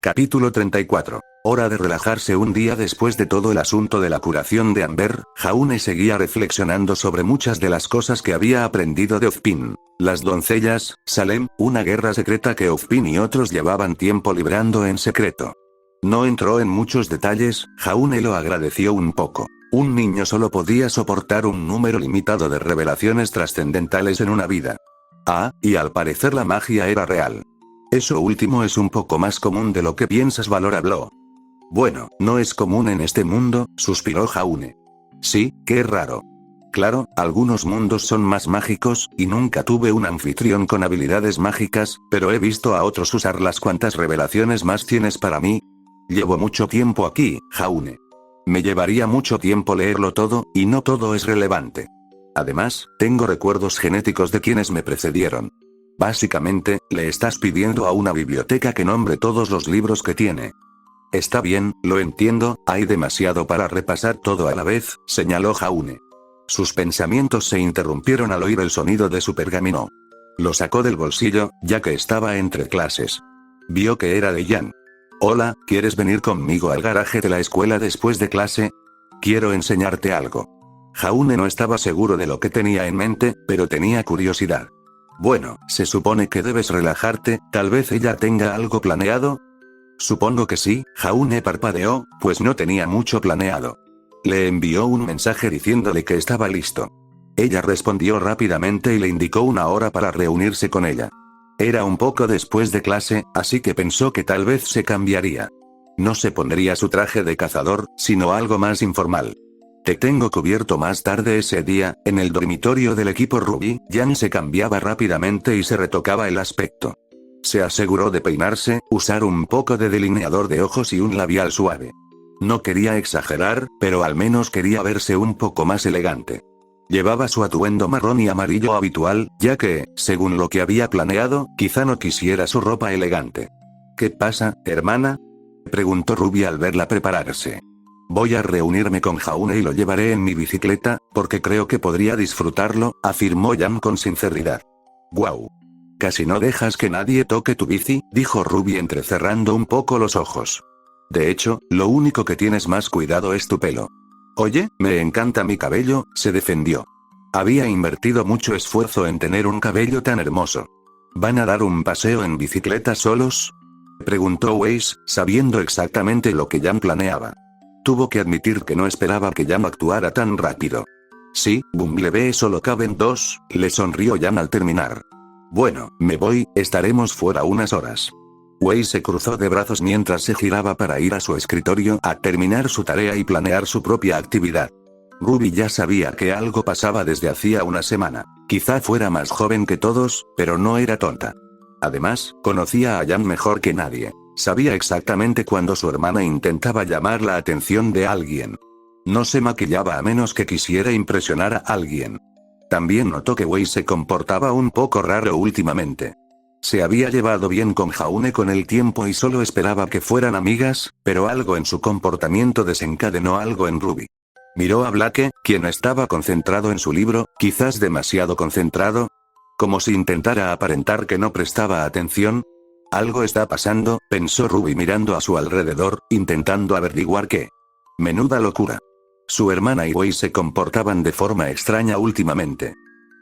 Capítulo 34. Hora de relajarse. Un día después de todo el asunto de la curación de Amber, Jaune seguía reflexionando sobre muchas de las cosas que había aprendido de Ozpin. Las doncellas, Salem, una guerra secreta que Ozpin y otros llevaban tiempo librando en secreto. No entró en muchos detalles, Jaune lo agradeció un poco. Un niño solo podía soportar un número limitado de revelaciones trascendentales en una vida. Y al parecer la magia era real. Eso último es un poco más común de lo que piensas, Valor habló. Bueno, no es común en este mundo, suspiró Jaune. Sí, qué raro. Claro, algunos mundos son más mágicos, y nunca tuve un anfitrión con habilidades mágicas, pero he visto a otros usarlas. ¿Cuántas revelaciones más tienes para mí? Llevo mucho tiempo aquí, Jaune. Me llevaría mucho tiempo leerlo todo, y no todo es relevante. Además, tengo recuerdos genéticos de quienes me precedieron. Básicamente, le estás pidiendo a una biblioteca que nombre todos los libros que tiene. Está bien, lo entiendo, hay demasiado para repasar todo a la vez, señaló Jaune. Sus pensamientos se interrumpieron al oír el sonido de su pergamino. Lo sacó del bolsillo, ya que estaba entre clases. Vio que era de Jan. Hola, ¿quieres venir conmigo al garaje de la escuela después de clase? Quiero enseñarte algo. Jaune no estaba seguro de lo que tenía en mente, pero tenía curiosidad. Bueno, se supone que debes relajarte, tal vez ella tenga algo planeado. Supongo que sí, Jaune parpadeó, pues no tenía mucho planeado. Le envió un mensaje diciéndole que estaba listo. Ella respondió rápidamente y le indicó una hora para reunirse con ella. Era un poco después de clase, así que pensó que tal vez se cambiaría. No se pondría su traje de cazador, sino algo más informal. Te tengo cubierto. Más tarde ese día, en el dormitorio del equipo Ruby, Jan se cambiaba rápidamente y se retocaba el aspecto. Se aseguró de peinarse, usar un poco de delineador de ojos y un labial suave. No quería exagerar, pero al menos quería verse un poco más elegante. Llevaba su atuendo marrón y amarillo habitual, ya que, según lo que había planeado, quizá no quisiera su ropa elegante. ¿Qué pasa, hermana?, preguntó Ruby al verla prepararse. Voy a reunirme con Jaune y lo llevaré en mi bicicleta, porque creo que podría disfrutarlo, afirmó Jan con sinceridad. Guau. Casi no dejas que nadie toque tu bici, dijo Ruby entrecerrando un poco los ojos. De hecho, lo único que tienes más cuidado es tu pelo. Oye, me encanta mi cabello, se defendió. Había invertido mucho esfuerzo en tener un cabello tan hermoso. ¿Van a dar un paseo en bicicleta solos?, preguntó Weiss, sabiendo exactamente lo que Jan planeaba. Tuvo que admitir que no esperaba que Jan actuara tan rápido. Sí, Bumblebee solo caben dos, le sonrió Jan al terminar. Bueno, me voy, estaremos fuera unas horas. Weiss se cruzó de brazos mientras se giraba para ir a su escritorio a terminar su tarea y planear su propia actividad. Ruby ya sabía que algo pasaba desde hacía una semana. Quizá fuera más joven que todos, pero no era tonta. Además, conocía a Jan mejor que nadie. Sabía exactamente cuando su hermana intentaba llamar la atención de alguien. No se maquillaba a menos que quisiera impresionar a alguien. También notó que Weiss se comportaba un poco raro últimamente. Se había llevado bien con Jaune con el tiempo y solo esperaba que fueran amigas, pero algo en su comportamiento desencadenó algo en Ruby. Miró a Blake, quien estaba concentrado en su libro, quizás demasiado concentrado. Como si intentara aparentar que no prestaba atención. Algo está pasando, pensó Ruby mirando a su alrededor, intentando averiguar qué. Menuda locura. Su hermana y Weiss se comportaban de forma extraña últimamente.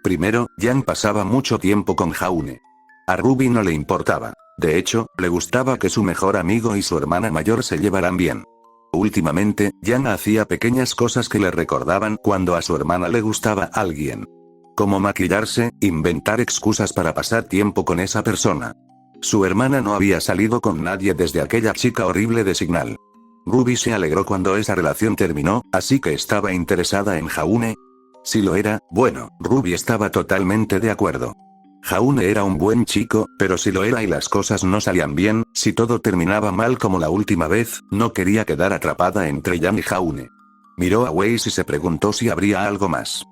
Primero, Jan pasaba mucho tiempo con Jaune. A Ruby no le importaba. De hecho, le gustaba que su mejor amigo y su hermana mayor se llevaran bien. Últimamente, Jan hacía pequeñas cosas que le recordaban cuando a su hermana le gustaba alguien. Como maquillarse, inventar excusas para pasar tiempo con esa persona. Su hermana no había salido con nadie desde aquella chica horrible de Signal. Ruby se alegró cuando esa relación terminó, así que estaba interesada en Jaune. Si lo era, bueno, Ruby estaba totalmente de acuerdo. Jaune era un buen chico, pero si lo era y las cosas no salían bien, si todo terminaba mal como la última vez, no quería quedar atrapada entre Jan y Jaune. Miró a Weiss y se preguntó si habría algo más.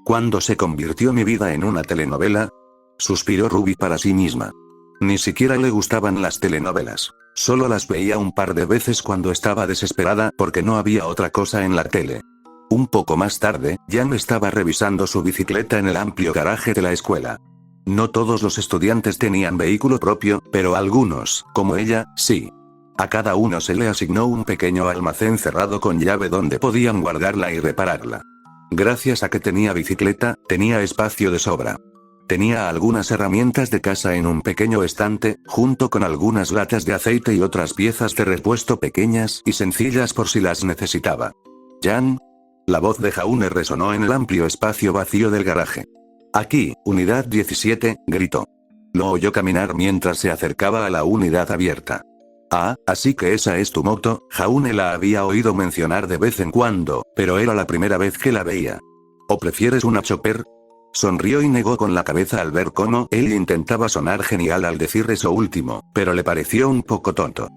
¿Cuándo se convirtió mi vida en una telenovela?, suspiró Ruby para sí misma. Ni siquiera le gustaban las telenovelas. Solo las veía un par de veces cuando estaba desesperada porque no había otra cosa en la tele. Un poco más tarde, Jan estaba revisando su bicicleta en el amplio garaje de la escuela. No todos los estudiantes tenían vehículo propio, pero algunos, como ella, sí. A cada uno se le asignó un pequeño almacén cerrado con llave donde podían guardarla y repararla. Gracias a que tenía bicicleta, tenía espacio de sobra. Tenía algunas herramientas de casa en un pequeño estante, junto con algunas latas de aceite y otras piezas de repuesto pequeñas y sencillas por si las necesitaba. «Jan». La voz de Jaune resonó en el amplio espacio vacío del garaje. «Aquí, unidad 17», gritó. Lo oyó caminar mientras se acercaba a la unidad abierta. «Ah, así que esa es tu moto». Jaune la había oído mencionar de vez en cuando, pero era la primera vez que la veía. «¿O prefieres una chopper?» Sonrió y negó con la cabeza al ver cómo él intentaba sonar genial al decir eso último, pero le pareció un poco tonto.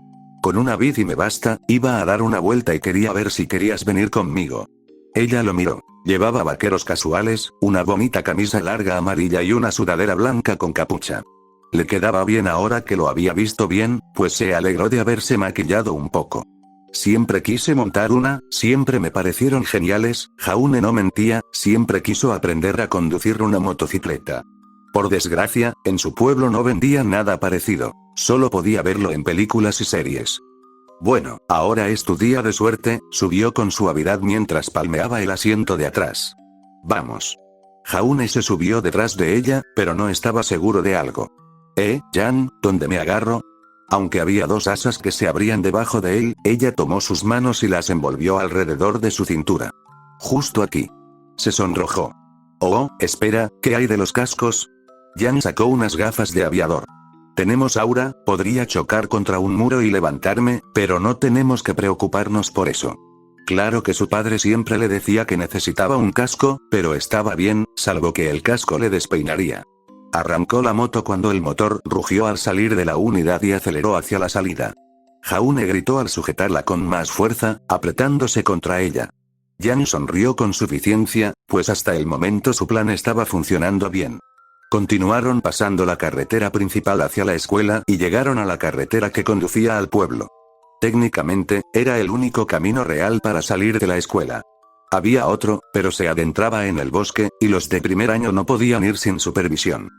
«Con una bici me basta, iba a dar una vuelta y quería ver si querías venir conmigo». Ella lo miró. Llevaba vaqueros casuales, una bonita camisa larga amarilla y una sudadera blanca con capucha. Le quedaba bien ahora que lo había visto bien, pues se alegró de haberse maquillado un poco. «Siempre quise montar una, siempre me parecieron geniales». Jaune no mentía, siempre quiso aprender a conducir una motocicleta. Por desgracia, en su pueblo no vendían nada parecido, solo podía verlo en películas y series. «Bueno, ahora es tu día de suerte», subió con suavidad mientras palmeaba el asiento de atrás. «Vamos». Jaune se subió detrás de ella, pero no estaba seguro de algo. Jan, ¿dónde me agarro?» Aunque había dos asas que se abrían debajo de él, ella tomó sus manos y las envolvió alrededor de su cintura. «Justo aquí». Se sonrojó. «Oh, espera, ¿qué hay de los cascos?» Jan sacó unas gafas de aviador. «Tenemos aura, podría chocar contra un muro y levantarme, pero no tenemos que preocuparnos por eso». Claro que su padre siempre le decía que necesitaba un casco, pero estaba bien, salvo que el casco le despeinaría. Arrancó la moto cuando el motor rugió al salir de la unidad y aceleró hacia la salida. Jaune gritó al sujetarla con más fuerza, apretándose contra ella. Jan sonrió con suficiencia, pues hasta el momento su plan estaba funcionando bien. Continuaron pasando la carretera principal hacia la escuela y llegaron a la carretera que conducía al pueblo. Técnicamente, era el único camino real para salir de la escuela. Había otro, pero se adentraba en el bosque, y los de primer año no podían ir sin supervisión.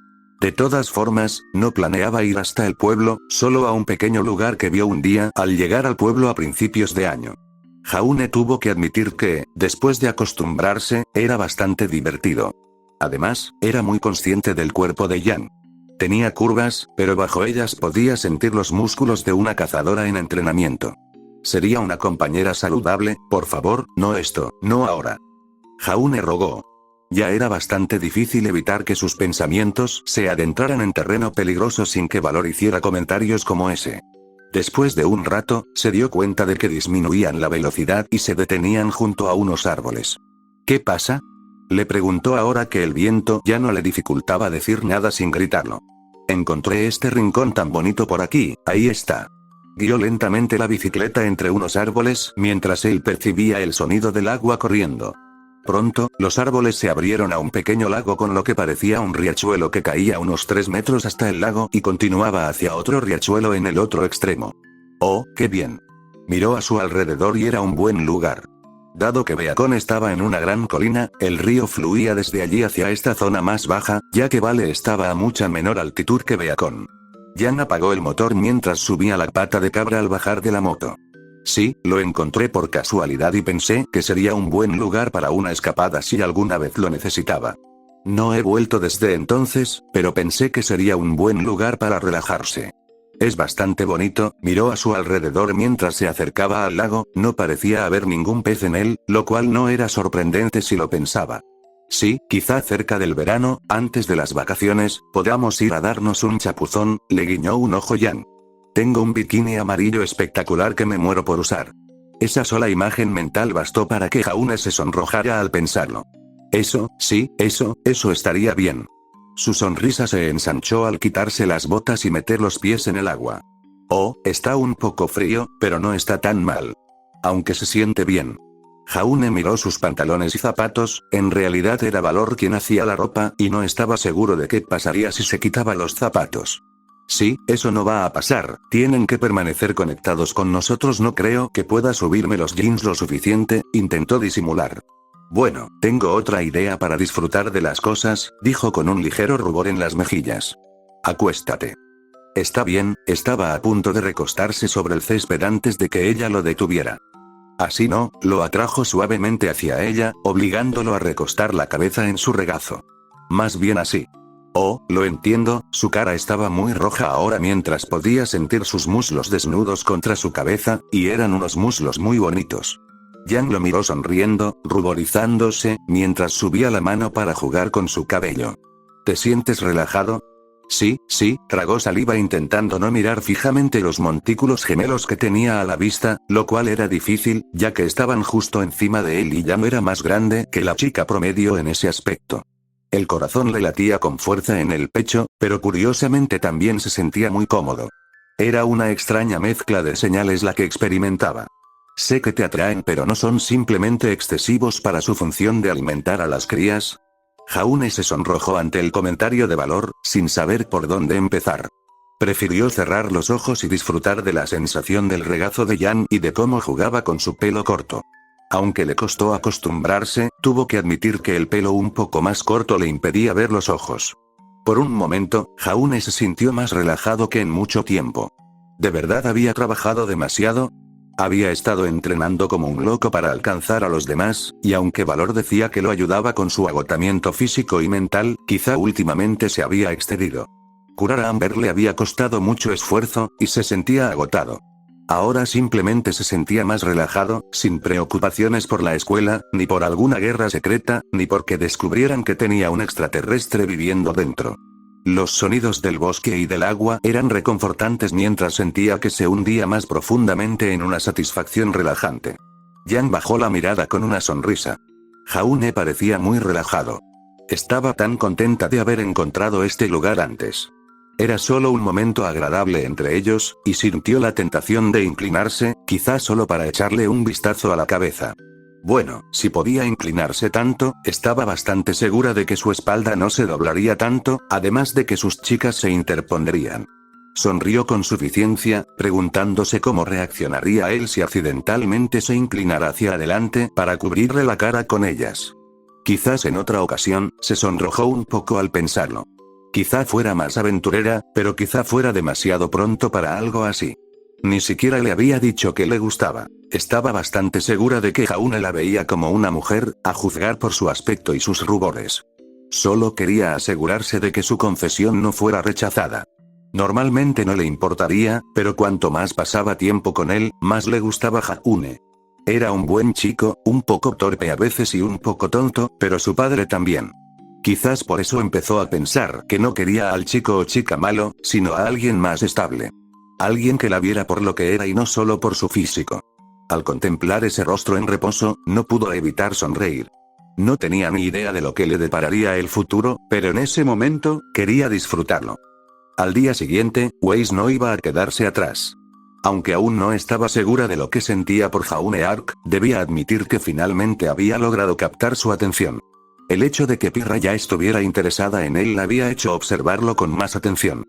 De todas formas, no planeaba ir hasta el pueblo, solo a un pequeño lugar que vio un día al llegar al pueblo a principios de año. Jaune tuvo que admitir que, después de acostumbrarse, era bastante divertido. Además, era muy consciente del cuerpo de Jan. Tenía curvas, pero bajo ellas podía sentir los músculos de una cazadora en entrenamiento. Sería una compañera saludable, por favor, no esto, no ahora. Jaune rogó. Ya era bastante difícil evitar que sus pensamientos se adentraran en terreno peligroso sin que Valor hiciera comentarios como ese. Después de un rato, se dio cuenta de que disminuían la velocidad y se detenían junto a unos árboles. «¿Qué pasa?», le preguntó ahora que el viento ya no le dificultaba decir nada sin gritarlo. «Encontré este rincón tan bonito por aquí, ahí está». Guió lentamente la bicicleta entre unos árboles mientras él percibía el sonido del agua corriendo. Pronto, los árboles se abrieron a un pequeño lago con lo que parecía un riachuelo que caía unos 3 metros hasta el lago y continuaba hacia otro riachuelo en el otro extremo. «Oh, qué bien». Miró a su alrededor y era un buen lugar. Dado que Beacon estaba en una gran colina, el río fluía desde allí hacia esta zona más baja, ya que Vale estaba a mucha menor altitud que Beacon. Jan apagó el motor mientras subía la pata de cabra al bajar de la moto. «Sí, lo encontré por casualidad y pensé que sería un buen lugar para una escapada si alguna vez lo necesitaba. No he vuelto desde entonces, pero pensé que sería un buen lugar para relajarse. Es bastante bonito». Miró a su alrededor mientras se acercaba al lago, no parecía haber ningún pez en él, lo cual no era sorprendente si lo pensaba. «Sí, quizá cerca del verano, antes de las vacaciones, podamos ir a darnos un chapuzón», le guiñó un ojo Jan. «Tengo un bikini amarillo espectacular que me muero por usar». Esa sola imagen mental bastó para que Jaune se sonrojara al pensarlo. «Eso, sí, eso estaría bien». Su sonrisa se ensanchó al quitarse las botas y meter los pies en el agua. «Oh, está un poco frío, pero no está tan mal. Aunque se siente bien». Jaune miró sus pantalones y zapatos, en realidad era Valor quien hacía la ropa y no estaba seguro de qué pasaría si se quitaba los zapatos. «Sí, eso no va a pasar, tienen que permanecer conectados con nosotros. No creo que pueda subirme los jeans lo suficiente», intentó disimular. «Bueno, tengo otra idea para disfrutar de las cosas», dijo con un ligero rubor en las mejillas. «Acuéstate». Está bien, estaba a punto de recostarse sobre el césped antes de que ella lo detuviera. Así no, lo atrajo suavemente hacia ella, obligándolo a recostar la cabeza en su regazo. Más bien así. Oh, lo entiendo, su cara estaba muy roja ahora mientras podía sentir sus muslos desnudos contra su cabeza, y eran unos muslos muy bonitos. Yang lo miró sonriendo, ruborizándose, mientras subía la mano para jugar con su cabello. ¿Te sientes relajado? Sí, tragó saliva intentando no mirar fijamente los montículos gemelos que tenía a la vista, lo cual era difícil, ya que estaban justo encima de él y ya no era más grande que la chica promedio en ese aspecto. El corazón le latía con fuerza en el pecho, pero curiosamente también se sentía muy cómodo. Era una extraña mezcla de señales la que experimentaba. Sé que te atraen pero no son simplemente excesivos para su función de alimentar a las crías. Jaune se sonrojó ante el comentario de valor, sin saber por dónde empezar. Prefirió cerrar los ojos y disfrutar de la sensación del regazo de Yan y de cómo jugaba con su pelo corto. Aunque le costó acostumbrarse, tuvo que admitir que el pelo un poco más corto le impedía ver los ojos. Por un momento, Jaune se sintió más relajado que en mucho tiempo. ¿De verdad había trabajado demasiado? Había estado entrenando como un loco para alcanzar a los demás, y aunque Valor decía que lo ayudaba con su agotamiento físico y mental, quizá últimamente se había excedido. Curar a Amber le había costado mucho esfuerzo, y se sentía agotado. Ahora simplemente se sentía más relajado, sin preocupaciones por la escuela, ni por alguna guerra secreta, ni porque descubrieran que tenía un extraterrestre viviendo dentro. Los sonidos del bosque y del agua eran reconfortantes mientras sentía que se hundía más profundamente en una satisfacción relajante. Yang bajó la mirada con una sonrisa. Jaune parecía muy relajado. Estaba tan contenta de haber encontrado este lugar antes. Era solo un momento agradable entre ellos, y sintió la tentación de inclinarse, quizás solo para echarle un vistazo a la cabeza. Bueno, si podía inclinarse tanto, estaba bastante segura de que su espalda no se doblaría tanto, además de que sus chicas se interpondrían. Sonrió con suficiencia, preguntándose cómo reaccionaría él si accidentalmente se inclinara hacia adelante para cubrirle la cara con ellas. Quizás en otra ocasión, se sonrojó un poco al pensarlo. Quizá fuera más aventurera, pero quizá fuera demasiado pronto para algo así. Ni siquiera le había dicho que le gustaba. Estaba bastante segura de que Jaune la veía como una mujer, a juzgar por su aspecto y sus rubores. Solo quería asegurarse de que su confesión no fuera rechazada. Normalmente no le importaría, pero cuanto más pasaba tiempo con él, más le gustaba Jaune. Era un buen chico, un poco torpe a veces y un poco tonto, pero su padre también. Quizás por eso empezó a pensar que no quería al chico o chica malo, sino a alguien más estable. Alguien que la viera por lo que era y no solo por su físico. Al contemplar ese rostro en reposo, no pudo evitar sonreír. No tenía ni idea de lo que le depararía el futuro, pero en ese momento, quería disfrutarlo. Al día siguiente, Weiss no iba a quedarse atrás. Aunque aún no estaba segura de lo que sentía por Jaune Ark, debía admitir que finalmente había logrado captar su atención. El hecho de que Pirra ya estuviera interesada en él la había hecho observarlo con más atención.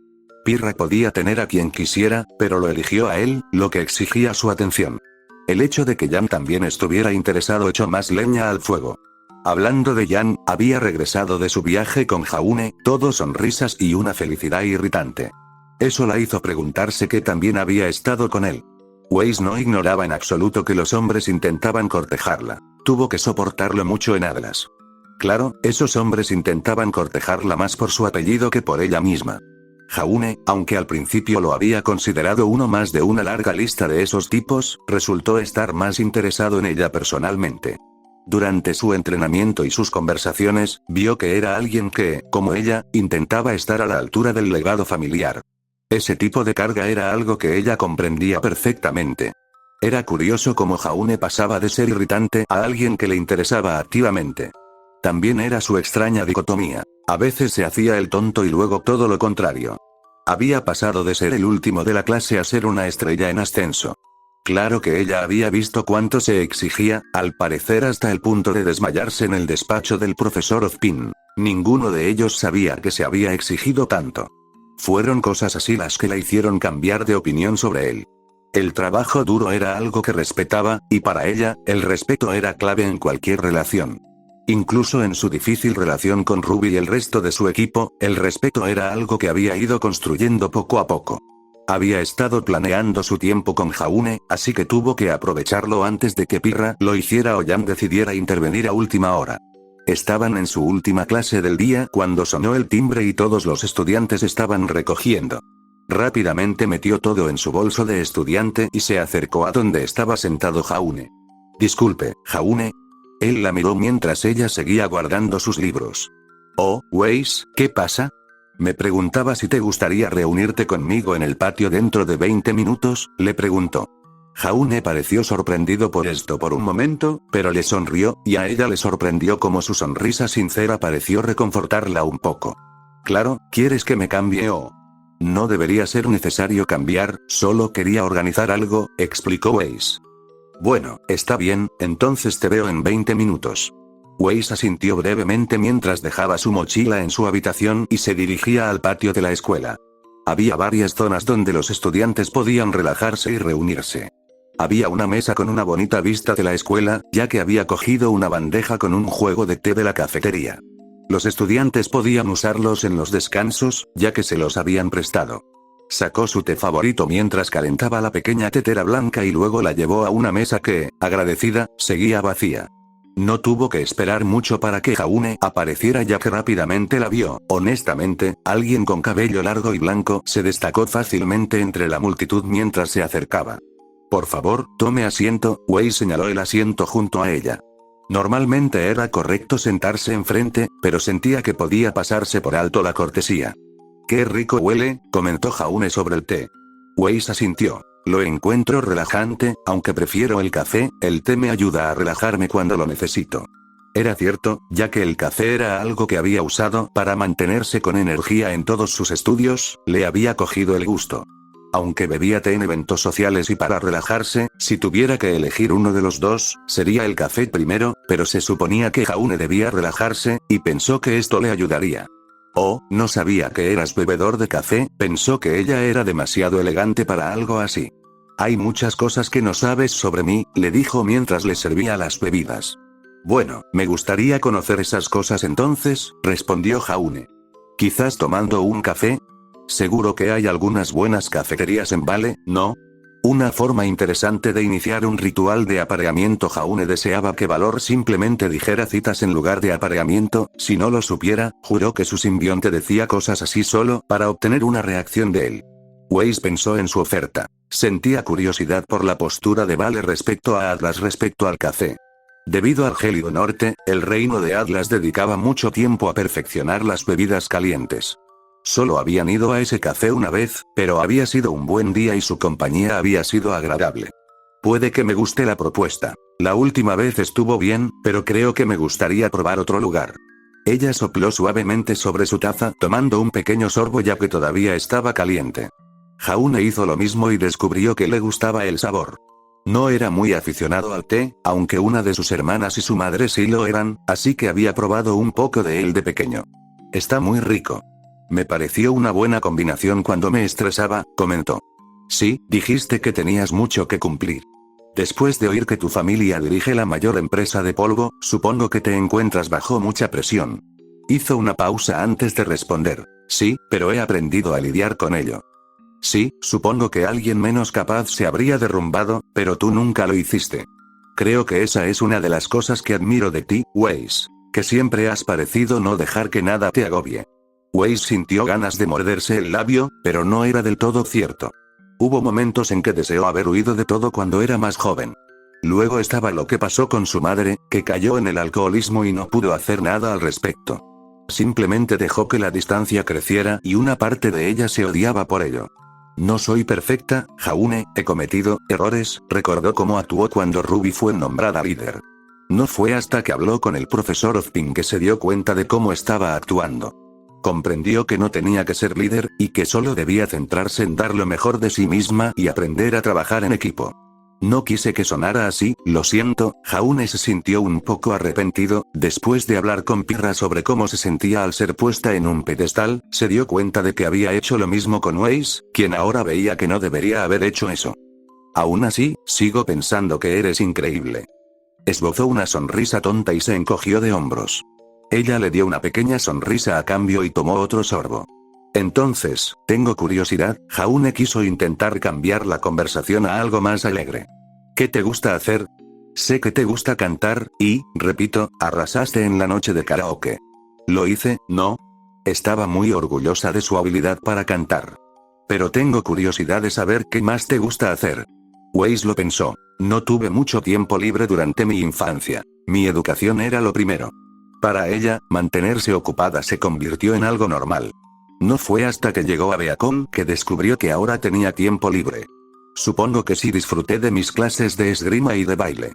Pirra podía tener a quien quisiera, pero lo eligió a él, lo que exigía su atención. El hecho de que Yan también estuviera interesado echó más leña al fuego. Hablando de Yan, había regresado de su viaje con Jaune, todo sonrisas y una felicidad irritante. Eso la hizo preguntarse qué también había estado con él. Weiss no ignoraba en absoluto que los hombres intentaban cortejarla. Tuvo que soportarlo mucho en Atlas. Claro, esos hombres intentaban cortejarla más por su apellido que por ella misma. Jaune, aunque al principio lo había considerado uno más de una larga lista de esos tipos, resultó estar más interesado en ella personalmente. Durante su entrenamiento y sus conversaciones, vio que era alguien que, como ella, intentaba estar a la altura del legado familiar. Ese tipo de carga era algo que ella comprendía perfectamente. Era curioso cómo Jaune pasaba de ser irritante a alguien que le interesaba activamente. También era su extraña dicotomía. A veces se hacía el tonto y luego todo lo contrario. Había pasado de ser el último de la clase a ser una estrella en ascenso. Claro que ella había visto cuánto se exigía, al parecer hasta el punto de desmayarse en el despacho del profesor Ozpin. Ninguno de ellos sabía que se había exigido tanto. Fueron cosas así las que la hicieron cambiar de opinión sobre él. El trabajo duro era algo que respetaba, y para ella, el respeto era clave en cualquier relación. Incluso en su difícil relación con Ruby y el resto de su equipo, el respeto era algo que había ido construyendo poco a poco. Había estado planeando su tiempo con Jaune, así que tuvo que aprovecharlo antes de que Pirra lo hiciera o Jan decidiera intervenir a última hora. Estaban en su última clase del día cuando sonó el timbre y todos los estudiantes estaban recogiendo. Rápidamente metió todo en su bolso de estudiante y se acercó a donde estaba sentado Jaune. Disculpe, Jaune. Él la miró mientras ella seguía guardando sus libros. Oh, Weiss, ¿qué pasa? Me preguntaba si te gustaría reunirte conmigo en el patio dentro de 20 minutos, le preguntó. Jaune pareció sorprendido por esto por un momento, pero le sonrió, y a ella le sorprendió cómo su sonrisa sincera pareció reconfortarla un poco. Claro, ¿quieres que me cambie o...? No debería ser necesario cambiar, solo quería organizar algo, explicó Weiss. Bueno, está bien, entonces te veo en 20 minutos. Weiss asintió brevemente mientras dejaba su mochila en su habitación y se dirigía al patio de la escuela. Había varias zonas donde los estudiantes podían relajarse y reunirse. Había una mesa con una bonita vista de la escuela, ya que había cogido una bandeja con un juego de té de la cafetería. Los estudiantes podían usarlos en los descansos, ya que se los habían prestado. Sacó su té favorito mientras calentaba la pequeña tetera blanca y luego la llevó a una mesa que, agradecida, seguía vacía. No tuvo que esperar mucho para que Jaune apareciera ya que rápidamente la vio. Honestamente, alguien con cabello largo y blanco se destacó fácilmente entre la multitud mientras se acercaba. Por favor, tome asiento, Weiss señaló el asiento junto a ella. Normalmente era correcto sentarse enfrente, pero sentía que podía pasarse por alto la cortesía. «Qué rico huele», comentó Jaune sobre el té. Weiss asintió. Lo encuentro relajante, aunque prefiero el café, el té me ayuda a relajarme cuando lo necesito. Era cierto, ya que el café era algo que había usado para mantenerse con energía en todos sus estudios, le había cogido el gusto. Aunque bebía té en eventos sociales y para relajarse, si tuviera que elegir uno de los dos, sería el café primero, pero se suponía que Jaune debía relajarse, y pensó que esto le ayudaría. Oh, no sabía que eras bebedor de café, pensó que ella era demasiado elegante para algo así. Hay muchas cosas que no sabes sobre mí, le dijo mientras le servía las bebidas. Bueno, me gustaría conocer esas cosas entonces, respondió Jaune. Quizás tomando un café. Seguro que hay algunas buenas cafeterías en Vale, ¿no? Una forma interesante de iniciar un ritual de apareamiento. Jaune deseaba que Valor simplemente dijera citas en lugar de apareamiento, si no lo supiera, juró que su simbionte decía cosas así solo para obtener una reacción de él. Weiss pensó en su oferta. Sentía curiosidad por la postura de Vale respecto a Atlas respecto al café. Debido al gélido norte, el reino de Atlas dedicaba mucho tiempo a perfeccionar las bebidas calientes. Solo habían ido a ese café una vez, pero había sido un buen día y su compañía había sido agradable. Puede que me guste la propuesta. La última vez estuvo bien, pero creo que me gustaría probar otro lugar. Ella sopló suavemente sobre su taza tomando un pequeño sorbo ya que todavía estaba caliente. Jaune hizo lo mismo y descubrió que le gustaba el sabor. No era muy aficionado al té, aunque una de sus hermanas y su madre sí lo eran, así que había probado un poco de él de pequeño. Está muy rico. Me pareció una buena combinación cuando me estresaba, comentó. Sí, dijiste que tenías mucho que cumplir. Después de oír que tu familia dirige la mayor empresa de polvo, supongo que te encuentras bajo mucha presión. Hizo una pausa antes de responder. Sí, pero he aprendido a lidiar con ello. Sí, supongo que alguien menos capaz se habría derrumbado, pero tú nunca lo hiciste. Creo que esa es una de las cosas que admiro de ti, Weiss, que siempre has parecido no dejar que nada te agobie. Weiss sintió ganas de morderse el labio, pero no era del todo cierto. Hubo momentos en que deseó haber huido de todo cuando era más joven. Luego estaba lo que pasó con su madre, que cayó en el alcoholismo y no pudo hacer nada al respecto. Simplemente dejó que la distancia creciera y una parte de ella se odiaba por ello. No soy perfecta, Jaune, he cometido errores, recordó cómo actuó cuando Ruby fue nombrada líder. No fue hasta que habló con el profesor Ozpin que se dio cuenta de cómo estaba actuando. Comprendió que no tenía que ser líder, y que solo debía centrarse en dar lo mejor de sí misma y aprender a trabajar en equipo. No quise que sonara así, lo siento. Jaune se sintió un poco arrepentido, después de hablar con Pirra sobre cómo se sentía al ser puesta en un pedestal, se dio cuenta de que había hecho lo mismo con Weiss, quien ahora veía que no debería haber hecho eso. Aún así, sigo pensando que eres increíble. Esbozó una sonrisa tonta y se encogió de hombros. Ella le dio una pequeña sonrisa a cambio y tomó otro sorbo. Entonces, tengo curiosidad, Jaune quiso intentar cambiar la conversación a algo más alegre. ¿Qué te gusta hacer? Sé que te gusta cantar, y, repito, arrasaste en la noche de karaoke. Lo hice, ¿no? Estaba muy orgullosa de su habilidad para cantar. Pero tengo curiosidad de saber qué más te gusta hacer. Weiss lo pensó. No tuve mucho tiempo libre durante mi infancia. Mi educación era lo primero. Para ella, mantenerse ocupada se convirtió en algo normal. No fue hasta que llegó a Beacon que descubrió que ahora tenía tiempo libre. Supongo que sí disfruté de mis clases de esgrima y de baile.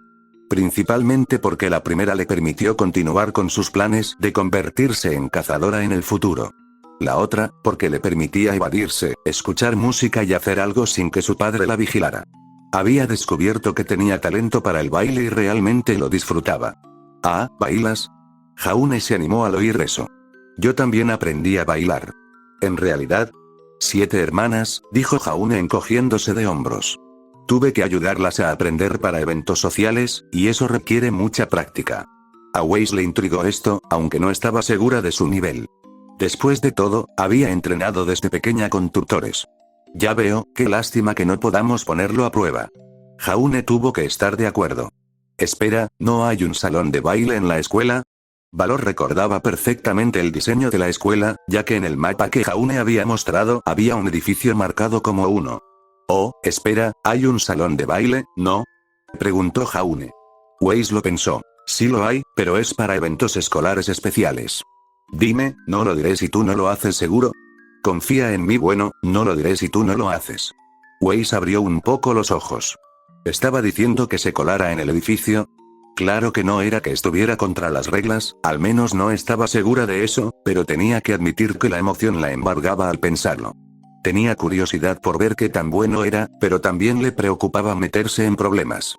Principalmente porque la primera le permitió continuar con sus planes de convertirse en cazadora en el futuro. La otra, porque le permitía evadirse, escuchar música y hacer algo sin que su padre la vigilara. Había descubierto que tenía talento para el baile y realmente lo disfrutaba. ¿Ah, bailas? Jaune se animó al oír eso. Yo también aprendí a bailar. En realidad, 7 hermanas, dijo Jaune encogiéndose de hombros. Tuve que ayudarlas a aprender para eventos sociales, y eso requiere mucha práctica. A Weiss le intrigó esto, aunque no estaba segura de su nivel. Después de todo, había entrenado desde pequeña con tutores. Ya veo, qué lástima que no podamos ponerlo a prueba. Jaune tuvo que estar de acuerdo. Espera, ¿no hay un salón de baile en la escuela? Valor recordaba perfectamente el diseño de la escuela, ya que en el mapa que Jaune había mostrado había un edificio marcado como uno. Oh, espera, ¿hay un salón de baile, no? Preguntó Jaune. Weiss lo pensó. Sí lo hay, pero es para eventos escolares especiales. Dime, no lo diré si tú no lo haces seguro. Confía en mí, bueno, no lo diré si tú no lo haces. Weiss abrió un poco los ojos. ¿Estaba diciendo que se colara en el edificio? Claro que no era que estuviera contra las reglas, al menos no estaba segura de eso, pero tenía que admitir que la emoción la embargaba al pensarlo. Tenía curiosidad por ver qué tan bueno era, pero también le preocupaba meterse en problemas.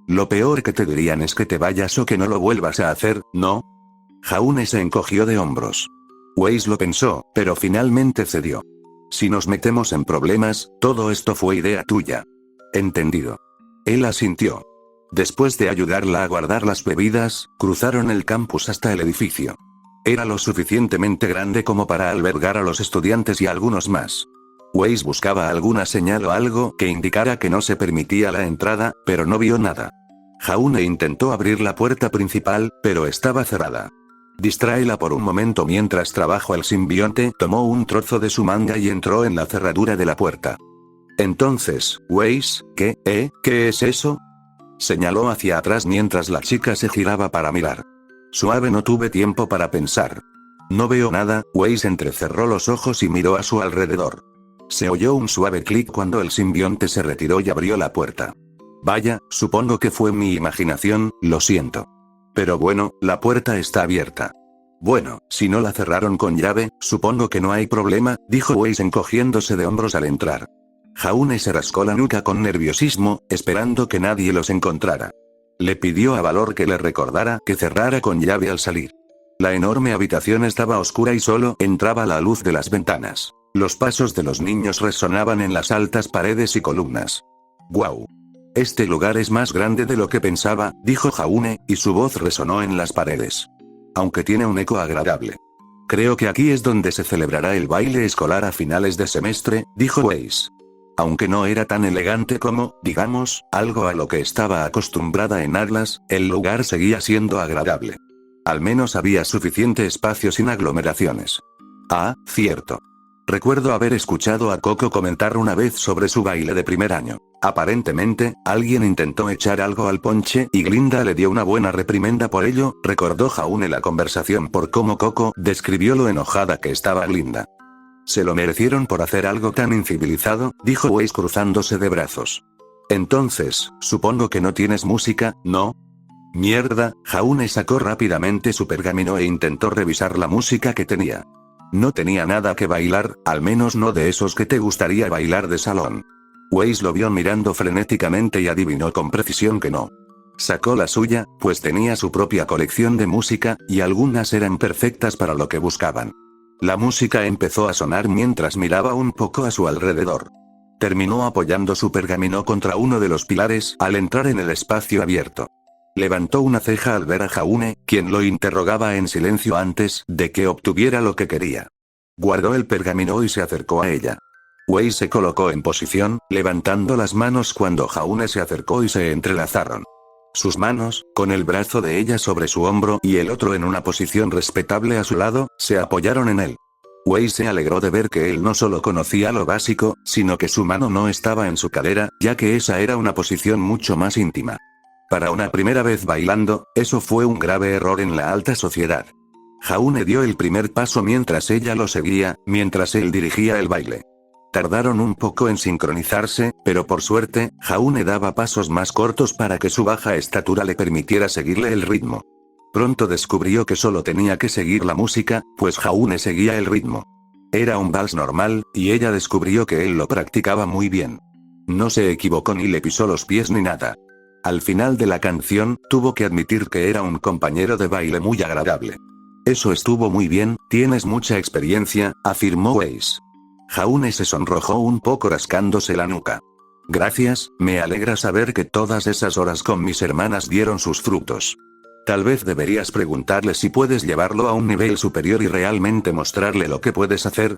Lo peor que te dirían es que te vayas o que no lo vuelvas a hacer, ¿no? Jaune se encogió de hombros. Weiss lo pensó, pero finalmente cedió. Si nos metemos en problemas, todo esto fue idea tuya. Entendido. Él asintió. Después de ayudarla a guardar las bebidas, cruzaron el campus hasta el edificio. Era lo suficientemente grande como para albergar a los estudiantes y a algunos más. Weiss buscaba alguna señal o algo que indicara que no se permitía la entrada, pero no vio nada. Jaune intentó abrir la puerta principal, pero estaba cerrada. Distráela por un momento mientras trabajo el simbionte, tomó un trozo de su manga y entró en la cerradura de la puerta. Entonces, Weiss, ¿qué es eso? Señaló hacia atrás mientras la chica se giraba para mirar. Suave, no tuve tiempo para pensar. No veo nada. Weiss entrecerró los ojos y miró a su alrededor. Se oyó un suave clic cuando el simbionte se retiró y abrió la puerta. Vaya, supongo que fue mi imaginación, lo siento. Pero bueno, la puerta está abierta. Bueno, si no la cerraron con llave, supongo que no hay problema, dijo Weiss encogiéndose de hombros al entrar. Jaune se rascó la nuca con nerviosismo, esperando que nadie los encontrara. Le pidió a Valor que le recordara que cerrara con llave al salir. La enorme habitación estaba oscura y solo entraba la luz de las ventanas. Los pasos de los niños resonaban en las altas paredes y columnas. «¡Guau! Este lugar es más grande de lo que pensaba», dijo Jaune, y su voz resonó en las paredes. Aunque tiene un eco agradable. «Creo que aquí es donde se celebrará el baile escolar a finales de semestre», dijo Weiss. Aunque no era tan elegante como, digamos, algo a lo que estaba acostumbrada en Atlas, el lugar seguía siendo agradable. Al menos había suficiente espacio sin aglomeraciones. Ah, cierto. Recuerdo haber escuchado a Coco comentar una vez sobre su baile de primer año. Aparentemente, alguien intentó echar algo al ponche y Glinda le dio una buena reprimenda por ello, recordó Jaune la conversación por cómo Coco describió lo enojada que estaba Glinda. Se lo merecieron por hacer algo tan incivilizado, dijo Weiss cruzándose de brazos. Entonces, supongo que no tienes música, ¿no? Mierda, Jaune sacó rápidamente su pergamino e intentó revisar la música que tenía. No tenía nada que bailar, al menos no de esos que te gustaría bailar de salón. Weiss lo vio mirando frenéticamente y adivinó con precisión que no. Sacó la suya, pues tenía su propia colección de música, y algunas eran perfectas para lo que buscaban. La música empezó a sonar mientras miraba un poco a su alrededor. Terminó apoyando su pergamino contra uno de los pilares al entrar en el espacio abierto. Levantó una ceja al ver a Jaune, quien lo interrogaba en silencio antes de que obtuviera lo que quería. Guardó el pergamino y se acercó a ella. Wei se colocó en posición, levantando las manos cuando Jaune se acercó y se entrelazaron. Sus manos, con el brazo de ella sobre su hombro y el otro en una posición respetable a su lado, se apoyaron en él. Wei se alegró de ver que él no solo conocía lo básico, sino que su mano no estaba en su cadera, ya que esa era una posición mucho más íntima. Para una primera vez bailando, eso fue un grave error en la alta sociedad. Jaune dio el primer paso mientras ella lo seguía, mientras él dirigía el baile. Tardaron un poco en sincronizarse, pero por suerte, Jaune daba pasos más cortos para que su baja estatura le permitiera seguirle el ritmo. Pronto descubrió que solo tenía que seguir la música, pues Jaune seguía el ritmo. Era un vals normal, y ella descubrió que él lo practicaba muy bien. No se equivocó ni le pisó los pies ni nada. Al final de la canción, tuvo que admitir que era un compañero de baile muy agradable. Eso estuvo muy bien, tienes mucha experiencia, afirmó Weiss. Jaune se sonrojó un poco rascándose la nuca. Gracias, me alegra saber que todas esas horas con mis hermanas dieron sus frutos. Tal vez deberías preguntarle si puedes llevarlo a un nivel superior y realmente mostrarle lo que puedes hacer.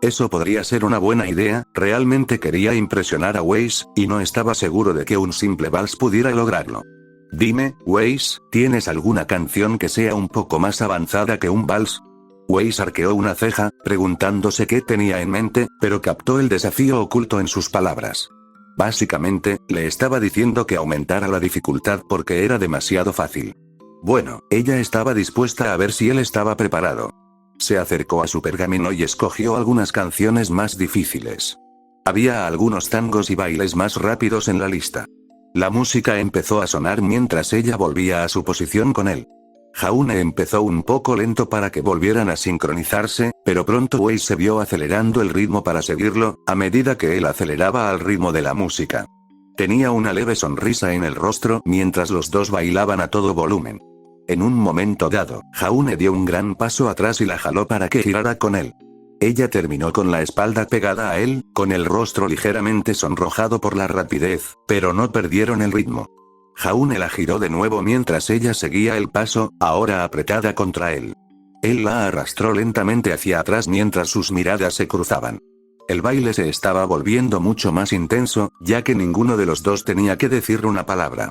Eso podría ser una buena idea, realmente quería impresionar a Weiss, y no estaba seguro de que un simple vals pudiera lograrlo. Dime, Weiss, ¿tienes alguna canción que sea un poco más avanzada que un vals? Weiss arqueó una ceja, preguntándose qué tenía en mente, pero captó el desafío oculto en sus palabras. Básicamente, le estaba diciendo que aumentara la dificultad porque era demasiado fácil. Bueno, ella estaba dispuesta a ver si él estaba preparado. Se acercó a su pergamino y escogió algunas canciones más difíciles. Había algunos tangos y bailes más rápidos en la lista. La música empezó a sonar mientras ella volvía a su posición con él. Jaune empezó un poco lento para que volvieran a sincronizarse, pero pronto Wei se vio acelerando el ritmo para seguirlo, a medida que él aceleraba al ritmo de la música. Tenía una leve sonrisa en el rostro mientras los dos bailaban a todo volumen. En un momento dado, Jaune dio un gran paso atrás y la jaló para que girara con él. Ella terminó con la espalda pegada a él, con el rostro ligeramente sonrojado por la rapidez, pero no perdieron el ritmo. Jaune la giró de nuevo mientras ella seguía el paso, ahora apretada contra él. Él la arrastró lentamente hacia atrás mientras sus miradas se cruzaban. El baile se estaba volviendo mucho más intenso, ya que ninguno de los dos tenía que decir una palabra.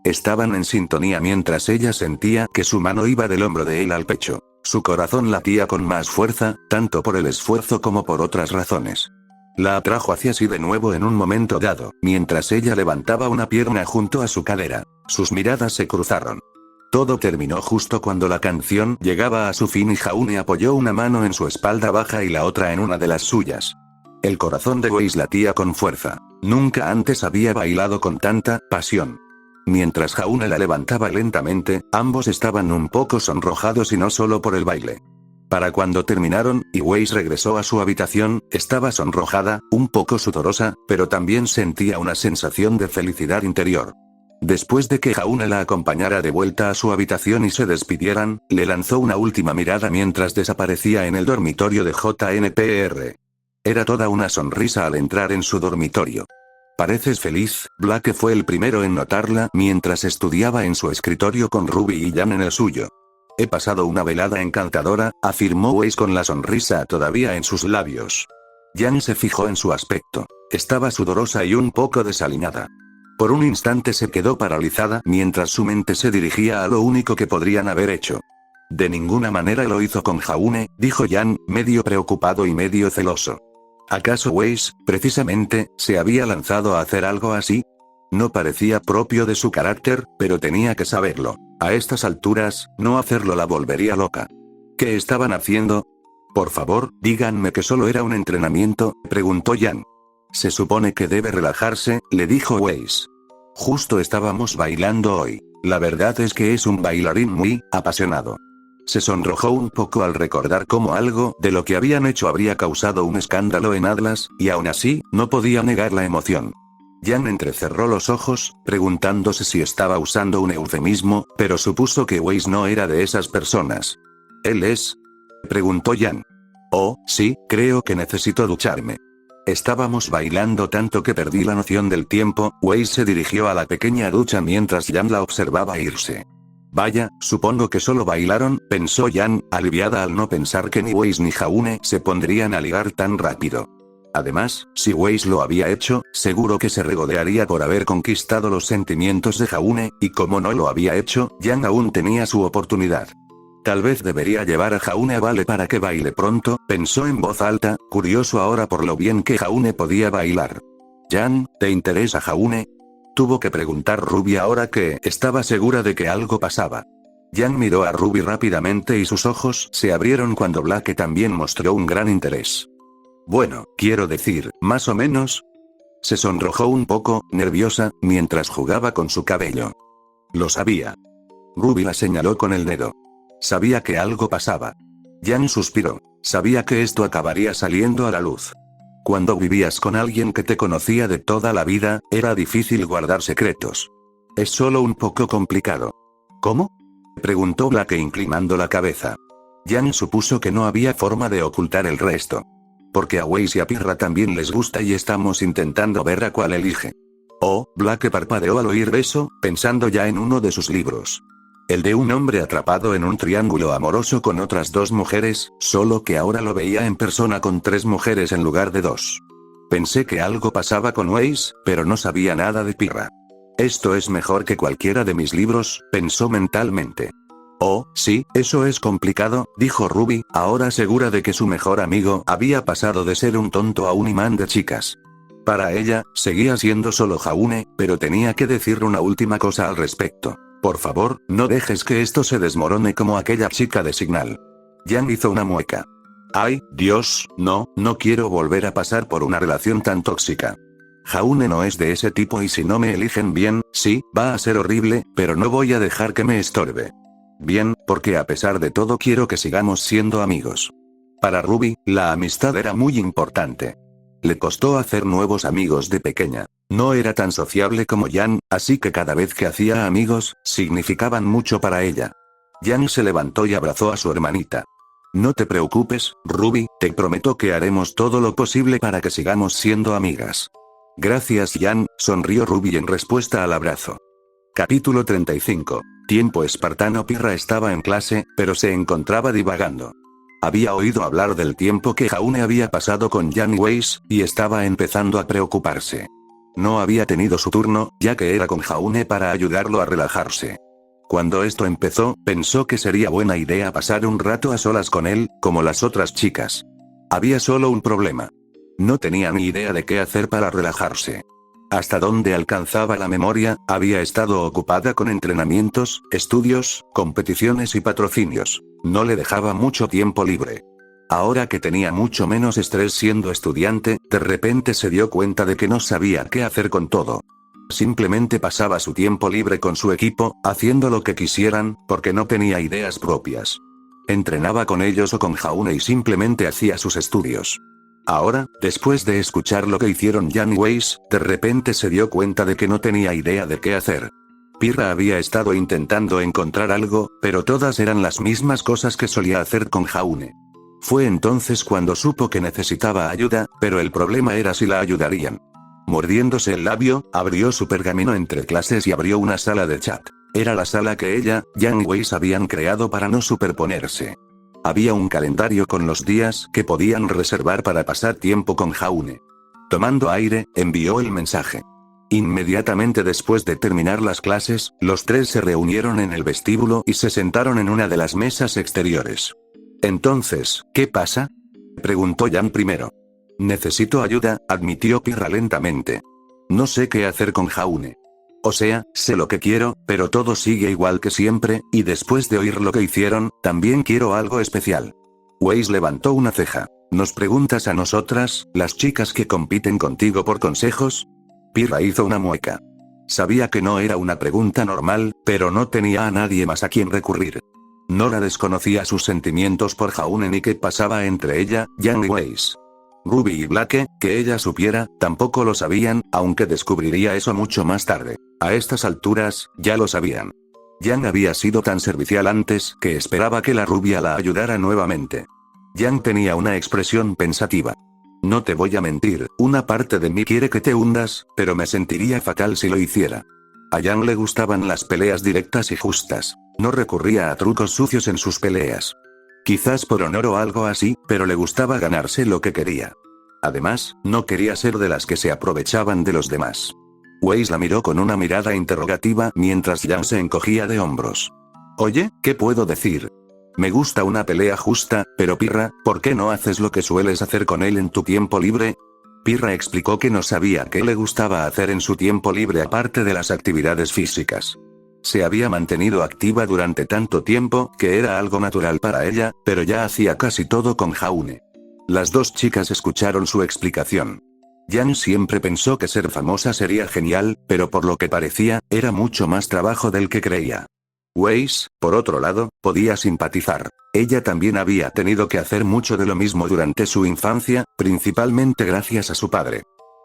Estaban en sintonía mientras ella sentía que su mano iba del hombro de él al pecho. Su corazón latía con más fuerza, tanto por el esfuerzo como por otras razones. La atrajo hacia sí de nuevo en un momento dado, mientras ella levantaba una pierna junto a su cadera. Sus miradas se cruzaron. Todo terminó justo cuando la canción llegaba a su fin y Jaune apoyó una mano en su espalda baja y la otra en una de las suyas. El corazón de Weiss latía con fuerza. Nunca antes había bailado con tanta pasión. Mientras Jaune la levantaba lentamente, ambos estaban un poco sonrojados y no solo por el baile. Para cuando terminaron, y Weiss regresó a su habitación, estaba sonrojada, un poco sudorosa, pero también sentía una sensación de felicidad interior. Después de que Jaune la acompañara de vuelta a su habitación y se despidieran, le lanzó una última mirada mientras desaparecía en el dormitorio de JNPR. Era toda una sonrisa al entrar en su dormitorio. Pareces feliz, Blake fue el primero en notarla mientras estudiaba en su escritorio con Ruby y Jan en el suyo. He pasado una velada encantadora, afirmó Weiss con la sonrisa todavía en sus labios. Jan se fijó en su aspecto. Estaba sudorosa y un poco desalinada. Por un instante se quedó paralizada mientras su mente se dirigía a lo único que podrían haber hecho. De ninguna manera lo hizo con Jaune, dijo Jan, medio preocupado y medio celoso. ¿Acaso Weiss, precisamente, se había lanzado a hacer algo así? No parecía propio de su carácter, pero tenía que saberlo. A estas alturas, no hacerlo la volvería loca. ¿Qué estaban haciendo? Por favor, díganme que solo era un entrenamiento, preguntó Jan. Se supone que debe relajarse, le dijo Weiss. Justo estábamos bailando hoy. La verdad es que es un bailarín muy apasionado. Se sonrojó un poco al recordar cómo algo de lo que habían hecho habría causado un escándalo en Atlas, y aún así, no podía negar la emoción. Jan entrecerró los ojos, preguntándose si estaba usando un eufemismo, pero supuso que Weiss no era de esas personas. ¿Él es? Preguntó Jan. Oh, sí, creo que necesito ducharme. Estábamos bailando tanto que perdí la noción del tiempo. Weiss se dirigió a la pequeña ducha mientras Jan la observaba irse. Vaya, supongo que solo bailaron, pensó Jan, aliviada al no pensar que ni Weiss ni Jaune se pondrían a ligar tan rápido. Además, si Weiss lo había hecho, seguro que se regodearía por haber conquistado los sentimientos de Jaune, y como no lo había hecho, Jan aún tenía su oportunidad. Tal vez debería llevar a Jaune a Vale para que baile pronto, pensó en voz alta, curioso ahora por lo bien que Jaune podía bailar. Jan, ¿te interesa Jaune? Tuvo que preguntar Ruby ahora que estaba segura de que algo pasaba. Jan miró a Ruby rápidamente y sus ojos se abrieron cuando Blake también mostró un gran interés. Bueno, quiero decir, más o menos. Se sonrojó un poco, nerviosa, mientras jugaba con su cabello. Lo sabía. Ruby la señaló con el dedo. Sabía que algo pasaba. Jan suspiró. Sabía que esto acabaría saliendo a la luz. Cuando vivías con alguien que te conocía de toda la vida, era difícil guardar secretos. Es solo un poco complicado. ¿Cómo? Preguntó Blake inclinando la cabeza. Jan supuso que no había forma de ocultar el resto. Porque a Weiss y a Pirra también les gusta y estamos intentando ver a cuál elige. Oh, Blake parpadeó al oír eso, pensando ya en uno de sus libros. El de un hombre atrapado en un triángulo amoroso con otras 2 mujeres, solo que ahora lo veía en persona con 3 mujeres en lugar de 2. Pensé que algo pasaba con Weiss, pero no sabía nada de Pirra. Esto es mejor que cualquiera de mis libros, pensó mentalmente. Oh, sí, eso es complicado, dijo Ruby, ahora segura de que su mejor amigo había pasado de ser un tonto a un imán de chicas. Para ella, seguía siendo solo Jaune, pero tenía que decir una última cosa al respecto. Por favor, no dejes que esto se desmorone como aquella chica de Signal. Jan hizo una mueca. Ay, Dios, no quiero volver a pasar por una relación tan tóxica. Jaune no es de ese tipo y si no me eligen bien, sí, va a ser horrible, pero no voy a dejar que me estorbe. Bien, porque a pesar de todo quiero que sigamos siendo amigos. Para Ruby, la amistad era muy importante. Le costó hacer nuevos amigos de pequeña. No era tan sociable como Jan, así que cada vez que hacía amigos, significaban mucho para ella. Jan se levantó y abrazó a su hermanita. No te preocupes, Ruby, te prometo que haremos todo lo posible para que sigamos siendo amigas. Gracias Jan, sonrió Ruby en respuesta al abrazo. Capítulo 35. Tiempo espartano. Pirra estaba en clase, pero se encontraba divagando. Había oído hablar del tiempo que Jaune había pasado con Jan y Weiss, y estaba empezando a preocuparse. No había tenido su turno, ya que era con Jaune para ayudarlo a relajarse. Cuando esto empezó, pensó que sería buena idea pasar un rato a solas con él, como las otras chicas. Había solo un problema. No tenía ni idea de qué hacer para relajarse. Hasta donde alcanzaba la memoria, había estado ocupada con entrenamientos, estudios, competiciones y patrocinios. No le dejaba mucho tiempo libre. Ahora que tenía mucho menos estrés siendo estudiante, de repente se dio cuenta de que no sabía qué hacer con todo. Simplemente pasaba su tiempo libre con su equipo, haciendo lo que quisieran, porque no tenía ideas propias. Entrenaba con ellos o con Jaune y simplemente hacía sus estudios. Ahora, después de escuchar lo que hicieron Jan y Weiss, de repente se dio cuenta de que no tenía idea de qué hacer. Pirra había estado intentando encontrar algo, pero todas eran las mismas cosas que solía hacer con Jaune. Fue entonces cuando supo que necesitaba ayuda, pero el problema era si la ayudarían. Mordiéndose el labio, abrió su pergamino entre clases y abrió una sala de chat. Era la sala que ella, Jan y Weiss habían creado para no superponerse. Había un calendario con los días que podían reservar para pasar tiempo con Jaune. Tomando aire, envió el mensaje. Inmediatamente después de terminar las clases, los 3 se reunieron en el vestíbulo y se sentaron en una de las mesas exteriores. Entonces, ¿qué pasa? Preguntó Jan primero. Necesito ayuda, admitió Pirra lentamente. No sé qué hacer con Jaune. O sea, sé lo que quiero, pero todo sigue igual que siempre, y después de oír lo que hicieron, también quiero algo especial. Weiss levantó una ceja. ¿Nos preguntas a nosotras, las chicas que compiten contigo por consejos? Pirra hizo una mueca. Sabía que no era una pregunta normal, pero no tenía a nadie más a quien recurrir. Nora desconocía sus sentimientos por Jaune ni qué pasaba entre ella, Jan y Weiss. Ruby y Blake, que ella supiera, tampoco lo sabían, aunque descubriría eso mucho más tarde. A estas alturas, ya lo sabían. Jan había sido tan servicial antes que esperaba que la rubia la ayudara nuevamente. Jan tenía una expresión pensativa. No te voy a mentir, una parte de mí quiere que te hundas, pero me sentiría fatal si lo hiciera. A Yang le gustaban las peleas directas y justas. No recurría a trucos sucios en sus peleas. Quizás por honor o algo así, pero le gustaba ganarse lo que quería. Además, no quería ser de las que se aprovechaban de los demás. Weiss la miró con una mirada interrogativa mientras Yang se encogía de hombros. Oye, ¿qué puedo decir? Me gusta una pelea justa, pero Pirra, ¿por qué no haces lo que sueles hacer con él en tu tiempo libre? Pirra explicó que no sabía qué le gustaba hacer en su tiempo libre aparte de las actividades físicas. Se había mantenido activa durante tanto tiempo que era algo natural para ella, pero ya hacía casi todo con Jaune. Las dos chicas escucharon su explicación. Yang siempre pensó que ser famosa sería genial, pero por lo que parecía, era mucho más trabajo del que creía. Weiss, por otro lado, podía simpatizar. Ella también había tenido que hacer mucho de lo mismo durante su infancia, principalmente gracias a su padre.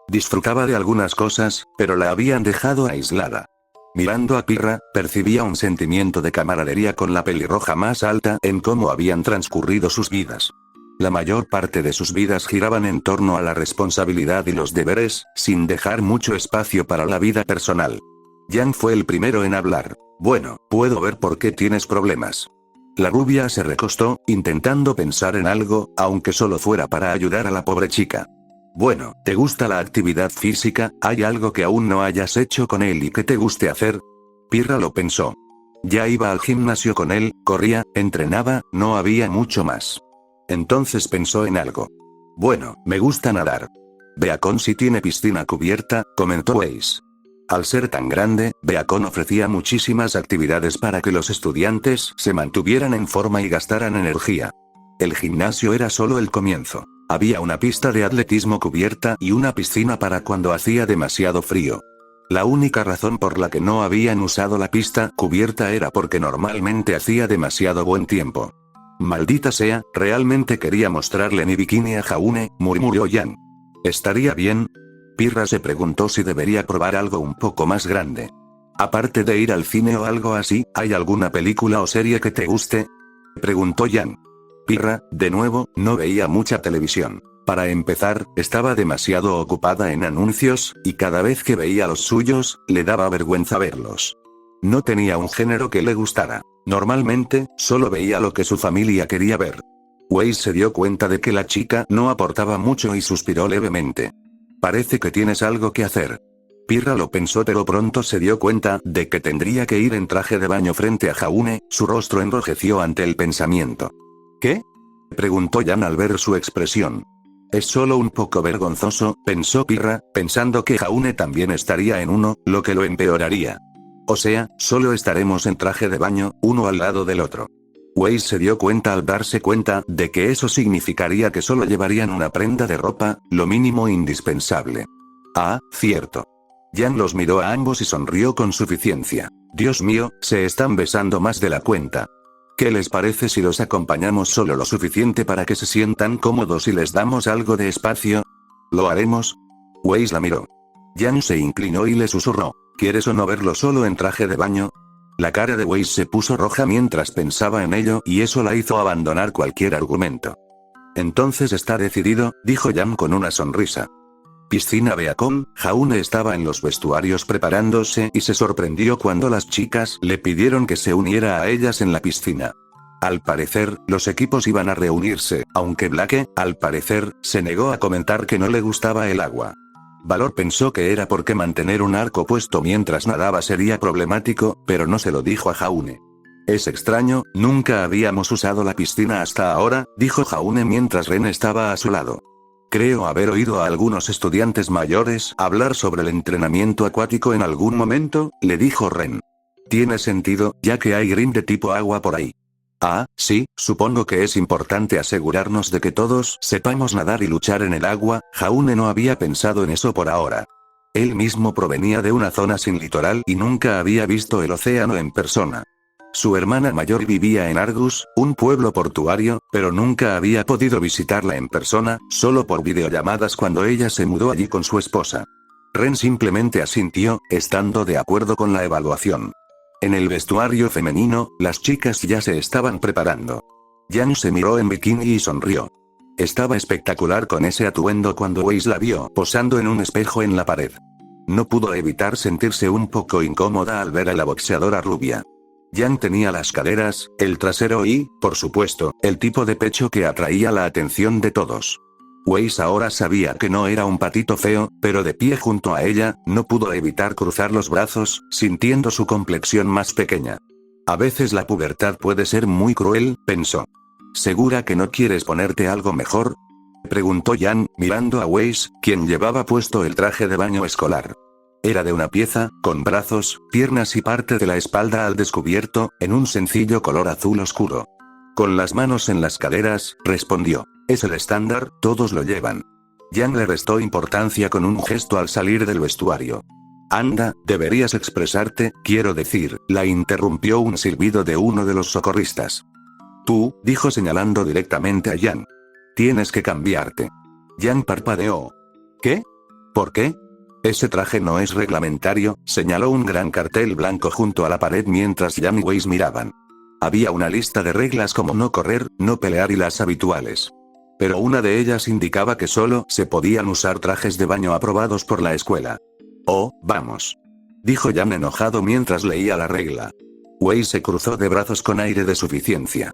Disfrutaba de algunas cosas, pero la habían dejado aislada. Mirando a Pirra, percibía un sentimiento de camaradería con la pelirroja más alta en cómo habían transcurrido sus vidas. La mayor parte de sus vidas giraban en torno a la responsabilidad y los deberes, sin dejar mucho espacio para la vida personal. Yang fue el primero en hablar. Bueno, puedo ver por qué tienes problemas. La rubia se recostó, intentando pensar en algo, aunque solo fuera para ayudar a la pobre chica. Bueno, ¿te gusta la actividad física? ¿Hay algo que aún no hayas hecho con él y que te guste hacer? Pirra lo pensó. Ya iba al gimnasio con él, corría, entrenaba, no había mucho más. Entonces pensó en algo. Bueno, me gusta nadar. Beacon sí tiene piscina cubierta, comentó Weiss. Al ser tan grande, Beacon ofrecía muchísimas actividades para que los estudiantes se mantuvieran en forma y gastaran energía. El gimnasio era solo el comienzo. Había una pista de atletismo cubierta y una piscina para cuando hacía demasiado frío. La única razón por la que no habían usado la pista cubierta era porque normalmente hacía demasiado buen tiempo. Maldita sea, realmente quería mostrarle mi bikini a Jaune, murmuró Yang. ¿Estaría bien? Pirra se preguntó si debería probar algo un poco más grande. Aparte de ir al cine o algo así, ¿hay alguna película o serie que te guste? Preguntó Yang. Pirra, de nuevo, no veía mucha televisión. Para empezar, estaba demasiado ocupada en anuncios, y cada vez que veía los suyos, le daba vergüenza verlos. No tenía un género que le gustara. Normalmente, solo veía lo que su familia quería ver. Weiss se dio cuenta de que la chica no aportaba mucho y suspiró levemente. Parece que tienes algo que hacer. Pirra lo pensó pero pronto se dio cuenta de que tendría que ir en traje de baño frente a Jaune, su rostro enrojeció ante el pensamiento. ¿Qué? Preguntó Yang al ver su expresión. Es solo un poco vergonzoso, pensó Pirra, pensando que Jaune también estaría en uno, lo que lo empeoraría. O sea, solo estaremos en traje de baño, uno al lado del otro. Weiss se dio cuenta al darse cuenta de que eso significaría que solo llevarían una prenda de ropa, lo mínimo indispensable. Ah, cierto. Yang los miró a ambos y sonrió con suficiencia. Dios mío, se están besando más de la cuenta. ¿Qué les parece si los acompañamos solo lo suficiente para que se sientan cómodos y les damos algo de espacio? ¿Lo haremos? Weiss la miró. Yang se inclinó y le susurró. ¿Quieres o no verlo solo en traje de baño? La cara de Weiss se puso roja mientras pensaba en ello y eso la hizo abandonar cualquier argumento. Entonces está decidido, dijo Yang con una sonrisa. Piscina Beacon, Jaune estaba en los vestuarios preparándose y se sorprendió cuando las chicas le pidieron que se uniera a ellas en la piscina. Al parecer, los equipos iban a reunirse, aunque Blake, al parecer, se negó a comentar que no le gustaba el agua. Valor pensó que era porque mantener un arco puesto mientras nadaba sería problemático, pero no se lo dijo a Jaune. Es extraño, nunca habíamos usado la piscina hasta ahora, dijo Jaune mientras Ren estaba a su lado. Creo haber oído a algunos estudiantes mayores hablar sobre el entrenamiento acuático en algún momento, le dijo Ren. Tiene sentido, ya que hay green de tipo agua por ahí. Ah, sí, supongo que es importante asegurarnos de que todos sepamos nadar y luchar en el agua. Jaune no había pensado en eso por ahora. Él mismo provenía de una zona sin litoral y nunca había visto el océano en persona. Su hermana mayor vivía en Argus, un pueblo portuario, pero nunca había podido visitarla en persona, solo por videollamadas cuando ella se mudó allí con su esposa. Ren simplemente asintió, estando de acuerdo con la evaluación. En el vestuario femenino, las chicas ya se estaban preparando. Yang se miró en bikini y sonrió. Estaba espectacular con ese atuendo cuando Weiss la vio posando en un espejo en la pared. No pudo evitar sentirse un poco incómoda al ver a la boxeadora rubia. Yang tenía las caderas, el trasero y, por supuesto, el tipo de pecho que atraía la atención de todos. Weiss ahora sabía que no era un patito feo, pero de pie junto a ella, no pudo evitar cruzar los brazos, sintiendo su complexión más pequeña. A veces la pubertad puede ser muy cruel, pensó. ¿Segura que no quieres ponerte algo mejor?, preguntó Yang, mirando a Weiss, quien llevaba puesto el traje de baño escolar. Era de una pieza, con brazos, piernas y parte de la espalda al descubierto, en un sencillo color azul oscuro. Con las manos en las caderas, respondió. Es el estándar, todos lo llevan. Yang le restó importancia con un gesto al salir del vestuario. Anda, deberías expresarte, quiero decir, la interrumpió un silbido de uno de los socorristas. Tú, dijo señalando directamente a Yang. Tienes que cambiarte. Yang parpadeó. ¿Qué? ¿Por qué? Ese traje no es reglamentario, señaló un gran cartel blanco junto a la pared mientras Yang y Weiss miraban. Había una lista de reglas como no correr, no pelear y las habituales. Pero una de ellas indicaba que solo se podían usar trajes de baño aprobados por la escuela. Oh, vamos. Dijo Yang enojado mientras leía la regla. Weiss se cruzó de brazos con aire de suficiencia.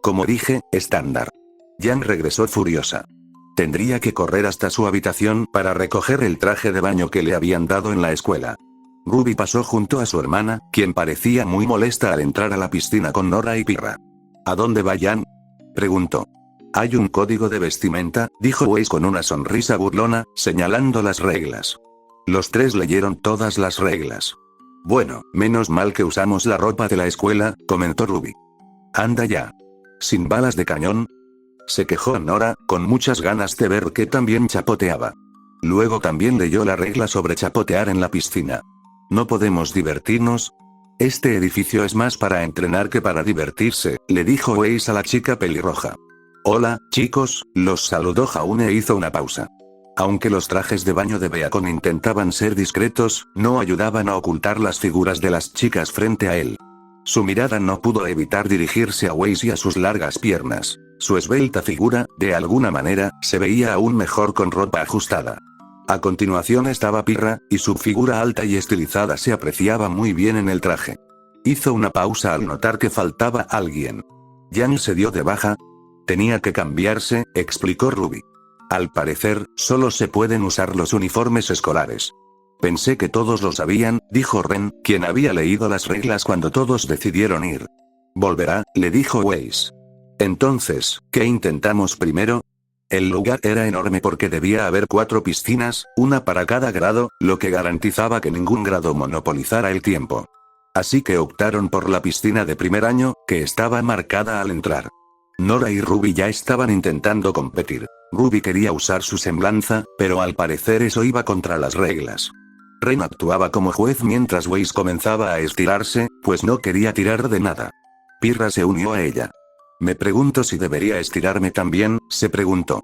Como dije, estándar. Yang regresó furiosa. Tendría que correr hasta su habitación para recoger el traje de baño que le habían dado en la escuela. Ruby pasó junto a su hermana, quien parecía muy molesta al entrar a la piscina con Nora y Pirra. ¿A dónde va Yang?, preguntó. Hay un código de vestimenta, dijo Weiss con una sonrisa burlona, señalando las reglas. Los tres leyeron todas las reglas. Bueno, menos mal que usamos la ropa de la escuela, comentó Ruby. Anda ya. ¿Sin balas de cañón?, se quejó Nora, con muchas ganas de ver que también chapoteaba. Luego también leyó la regla sobre chapotear en la piscina. ¿No podemos divertirnos? Este edificio es más para entrenar que para divertirse, le dijo Weiss a la chica pelirroja. Hola, chicos, los saludó Jaune e hizo una pausa. Aunque los trajes de baño de Beacon intentaban ser discretos, no ayudaban a ocultar las figuras de las chicas frente a él. Su mirada no pudo evitar dirigirse a Weiss y a sus largas piernas. Su esbelta figura, de alguna manera, se veía aún mejor con ropa ajustada. A continuación estaba Pirra, y su figura alta y estilizada se apreciaba muy bien en el traje. Hizo una pausa al notar que faltaba alguien. Yang se dio de baja. Tenía que cambiarse, explicó Ruby. Al parecer, solo se pueden usar los uniformes escolares. Pensé que todos lo sabían, dijo Ren, quien había leído las reglas cuando todos decidieron ir. Volverá, le dijo Weiss. Entonces, ¿qué intentamos primero? El lugar era enorme porque debía haber 4 piscinas, una para cada grado, lo que garantizaba que ningún grado monopolizara el tiempo. Así que optaron por la piscina de primer año, que estaba marcada al entrar. Nora y Ruby ya estaban intentando competir. Ruby quería usar su semblanza, pero al parecer eso iba contra las reglas. Ren actuaba como juez mientras Weiss comenzaba a estirarse, pues no quería tirar de nada. Pirra se unió a ella. Me pregunto si debería estirarme también, se preguntó.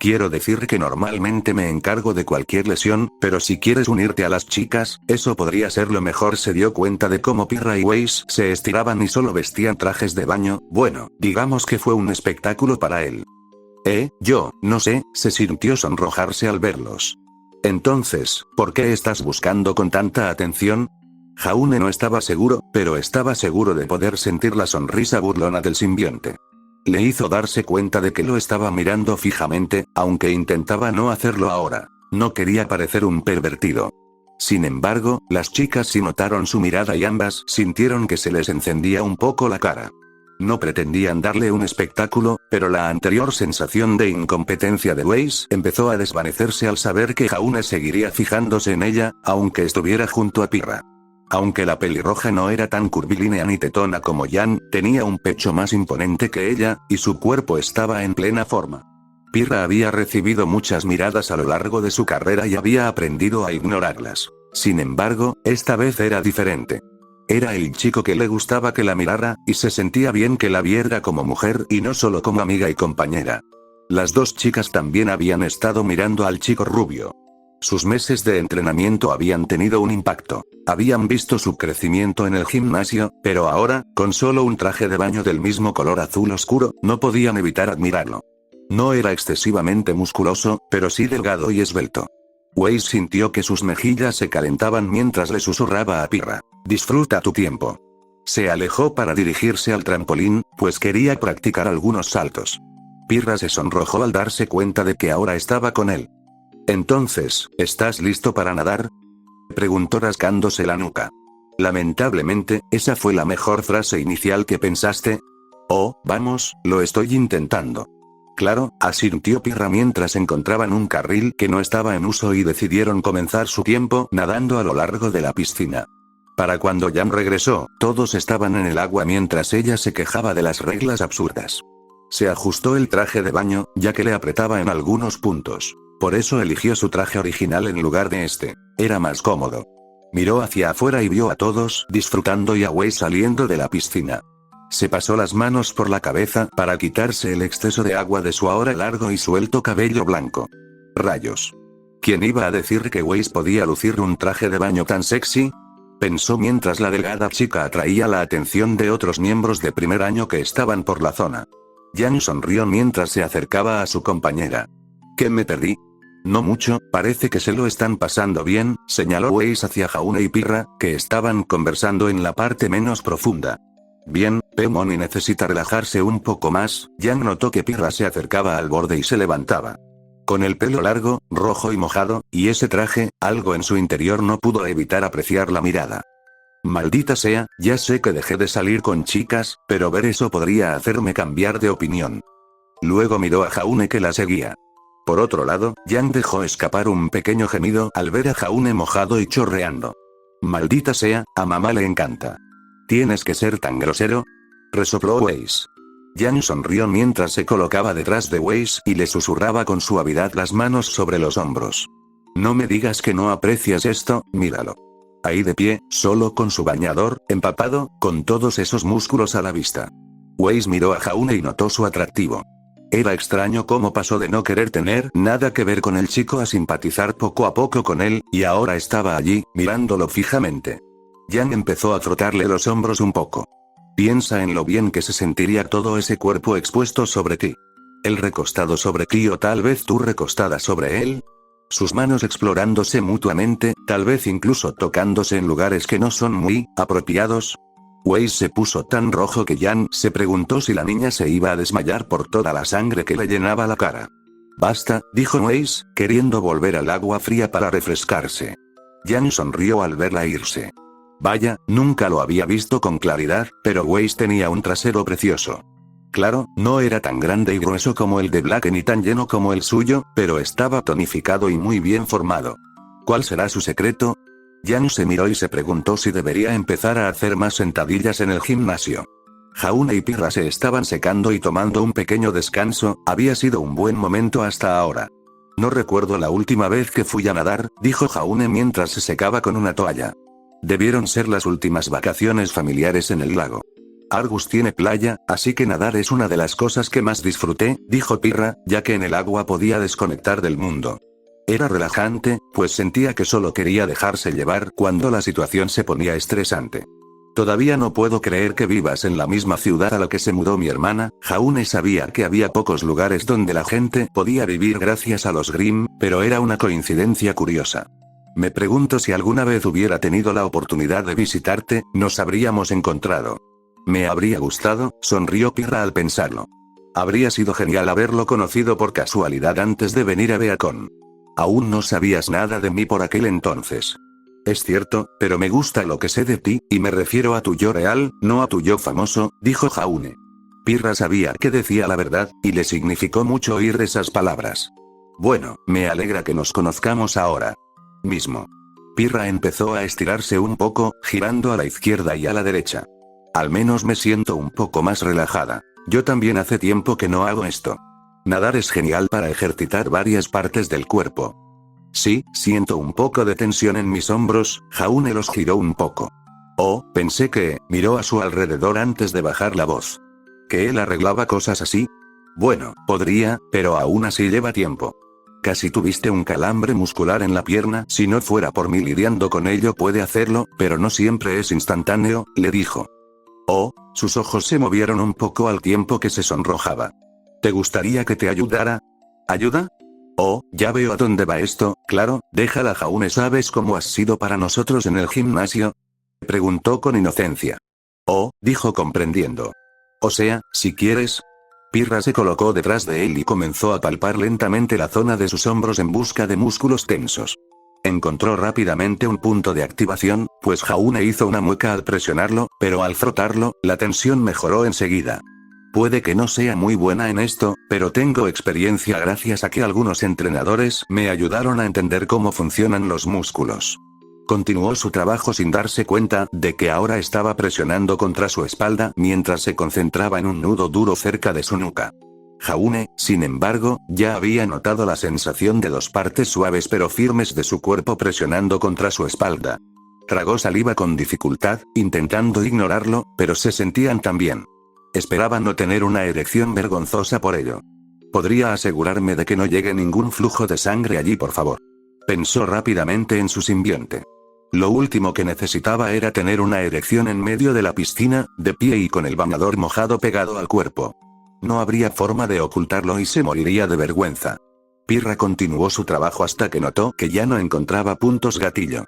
Quiero decir que normalmente me encargo de cualquier lesión, pero si quieres unirte a las chicas, eso podría ser lo mejor. Se dio cuenta de cómo Pirra y Weiss se estiraban y solo vestían trajes de baño. Bueno, digamos que fue un espectáculo para él. Yo, no sé, se sintió sonrojarse al verlos. Entonces, ¿por qué estás buscando con tanta atención? Jaune no estaba seguro, pero estaba seguro de poder sentir la sonrisa burlona del simbionte. Le hizo darse cuenta de que lo estaba mirando fijamente, aunque intentaba no hacerlo ahora. No quería parecer un pervertido. Sin embargo, las chicas sí notaron su mirada y ambas sintieron que se les encendía un poco la cara. No pretendían darle un espectáculo, pero la anterior sensación de incompetencia de Weiss empezó a desvanecerse al saber que Jaune seguiría fijándose en ella, aunque estuviera junto a Pirra. Aunque la pelirroja no era tan curvilínea ni tetona como Yang, tenía un pecho más imponente que ella, y su cuerpo estaba en plena forma. Pirra había recibido muchas miradas a lo largo de su carrera y había aprendido a ignorarlas. Sin embargo, esta vez era diferente. Era el chico que le gustaba que la mirara, y se sentía bien que la viera como mujer y no solo como amiga y compañera. Las dos chicas también habían estado mirando al chico rubio. Sus meses de entrenamiento habían tenido un impacto. Habían visto su crecimiento en el gimnasio, pero ahora, con solo un traje de baño del mismo color azul oscuro, no podían evitar admirarlo. No era excesivamente musculoso, pero sí delgado y esbelto. Weiss sintió que sus mejillas se calentaban mientras le susurraba a Pirra: disfruta tu tiempo. Se alejó para dirigirse al trampolín, pues quería practicar algunos saltos. Pirra se sonrojó al darse cuenta de que ahora estaba con él. Entonces, ¿estás listo para nadar?, preguntó rascándose la nuca. Lamentablemente, esa fue la mejor frase inicial que pensaste. Oh, vamos, lo estoy intentando. Claro, asintió Pirra mientras encontraban un carril que no estaba en uso y decidieron comenzar su tiempo nadando a lo largo de la piscina. Para cuando Jan regresó, todos estaban en el agua mientras ella se quejaba de las reglas absurdas. Se ajustó el traje de baño, ya que le apretaba en algunos puntos. Por eso eligió su traje original en lugar de este. Era más cómodo. Miró hacia afuera y vio a todos disfrutando y a Weiss saliendo de la piscina. Se pasó las manos por la cabeza para quitarse el exceso de agua de su ahora largo y suelto cabello blanco. Rayos. ¿Quién iba a decir que Weiss podía lucir un traje de baño tan sexy?, pensó mientras la delgada chica atraía la atención de otros miembros de primer año que estaban por la zona. Jan sonrió mientras se acercaba a su compañera. ¿Qué me perdí? No mucho, parece que se lo están pasando bien, señaló Weiss hacia Jaune y Pirra, que estaban conversando en la parte menos profunda. Bien, Pemoni necesita relajarse un poco más. Jan notó que Pirra se acercaba al borde y se levantaba. Con el pelo largo, rojo y mojado, y ese traje, algo en su interior no pudo evitar apreciar la mirada. Maldita sea, ya sé que dejé de salir con chicas, pero ver eso podría hacerme cambiar de opinión. Luego miró a Jaune que la seguía. Por otro lado, Jan dejó escapar un pequeño gemido al ver a Jaune mojado y chorreando. Maldita sea, a mamá le encanta. ¿Tienes que ser tan grosero?, resopló Weiss. Jan sonrió mientras se colocaba detrás de Weiss y le susurraba con suavidad las manos sobre los hombros. No me digas que no aprecias esto, míralo. Ahí de pie, solo con su bañador, empapado, con todos esos músculos a la vista. Weiss miró a Jaune y notó su atractivo. Era extraño cómo pasó de no querer tener nada que ver con el chico a simpatizar poco a poco con él, y ahora estaba allí, mirándolo fijamente. Jan empezó a frotarle los hombros un poco. Piensa en lo bien que se sentiría todo ese cuerpo expuesto sobre ti. Él recostado sobre ti o tal vez tú recostada sobre él. Sus manos explorándose mutuamente, tal vez incluso tocándose en lugares que no son muy apropiados. Weiss se puso tan rojo que Jan se preguntó si la niña se iba a desmayar por toda la sangre que le llenaba la cara. Basta, dijo Weiss, queriendo volver al agua fría para refrescarse. Jan sonrió al verla irse. Vaya, nunca lo había visto con claridad, pero Weiss tenía un trasero precioso. Claro, no era tan grande y grueso como el de Black ni tan lleno como el suyo, pero estaba tonificado y muy bien formado. ¿Cuál será su secreto? Jan se miró y se preguntó si debería empezar a hacer más sentadillas en el gimnasio. Jaune y Pirra se estaban secando y tomando un pequeño descanso. Había sido un buen momento hasta ahora. No recuerdo la última vez que fui a nadar, dijo Jaune mientras se secaba con una toalla. Debieron ser las últimas vacaciones familiares en el lago. Argus tiene playa, así que nadar es una de las cosas que más disfruté, dijo Pirra, ya que en el agua podía desconectar del mundo. Era relajante, pues sentía que solo quería dejarse llevar cuando la situación se ponía estresante. Todavía no puedo creer que vivas en la misma ciudad a la que se mudó mi hermana. Jaune sabía que había pocos lugares donde la gente podía vivir gracias a los Grimm, pero era una coincidencia curiosa. Me pregunto si alguna vez hubiera tenido la oportunidad de visitarte, nos habríamos encontrado. Me habría gustado, sonrió Pirra al pensarlo. Habría sido genial haberlo conocido por casualidad antes de venir a Beacon. Aún no sabías nada de mí por aquel entonces. Es cierto, pero me gusta lo que sé de ti, y me refiero a tu yo real, no a tu yo famoso, dijo Jaune. Pirra sabía que decía la verdad, y le significó mucho oír esas palabras. Bueno, me alegra que nos conozcamos ahora mismo. Pirra empezó a estirarse un poco, girando a la izquierda y a la derecha. Al menos me siento un poco más relajada. Yo también hace tiempo que no hago esto. Nadar es genial para ejercitar varias partes del cuerpo. Sí, siento un poco de tensión en mis hombros. Jaune los giró un poco. Oh, pensé que, miró a su alrededor antes de bajar la voz. ¿Que él arreglaba cosas así? Bueno, podría, pero aún así lleva tiempo. Casi tuviste un calambre muscular en la pierna. Si no fuera por mí lidiando con ello puede hacerlo, pero no siempre es instantáneo, le dijo. Oh, sus ojos se movieron un poco al tiempo que se sonrojaba. ¿Te gustaría que te ayudara? ¿Ayuda? Oh, ya veo a dónde va esto, claro, déjala Jaune. ¿Sabes cómo has sido para nosotros en el gimnasio? Preguntó con inocencia. Oh, dijo comprendiendo. O sea, si quieres. Pirra se colocó detrás de él y comenzó a palpar lentamente la zona de sus hombros en busca de músculos tensos. Encontró rápidamente un punto de activación, pues Jaune hizo una mueca al presionarlo, pero al frotarlo, la tensión mejoró enseguida. Puede que no sea muy buena en esto, pero tengo experiencia gracias a que algunos entrenadores me ayudaron a entender cómo funcionan los músculos. Continuó su trabajo sin darse cuenta de que ahora estaba presionando contra su espalda mientras se concentraba en un nudo duro cerca de su nuca. Jaune, sin embargo, ya había notado la sensación de dos partes suaves pero firmes de su cuerpo presionando contra su espalda. Tragó saliva con dificultad, intentando ignorarlo, pero se sentían tan bien. Esperaba no tener una erección vergonzosa por ello. ¿Podría asegurarme de que no llegue ningún flujo de sangre allí, por favor? Pensó rápidamente en su simbionte. Lo último que necesitaba era tener una erección en medio de la piscina, de pie y con el bañador mojado pegado al cuerpo. No habría forma de ocultarlo y se moriría de vergüenza. Pirra continuó su trabajo hasta que notó que ya no encontraba puntos gatillo.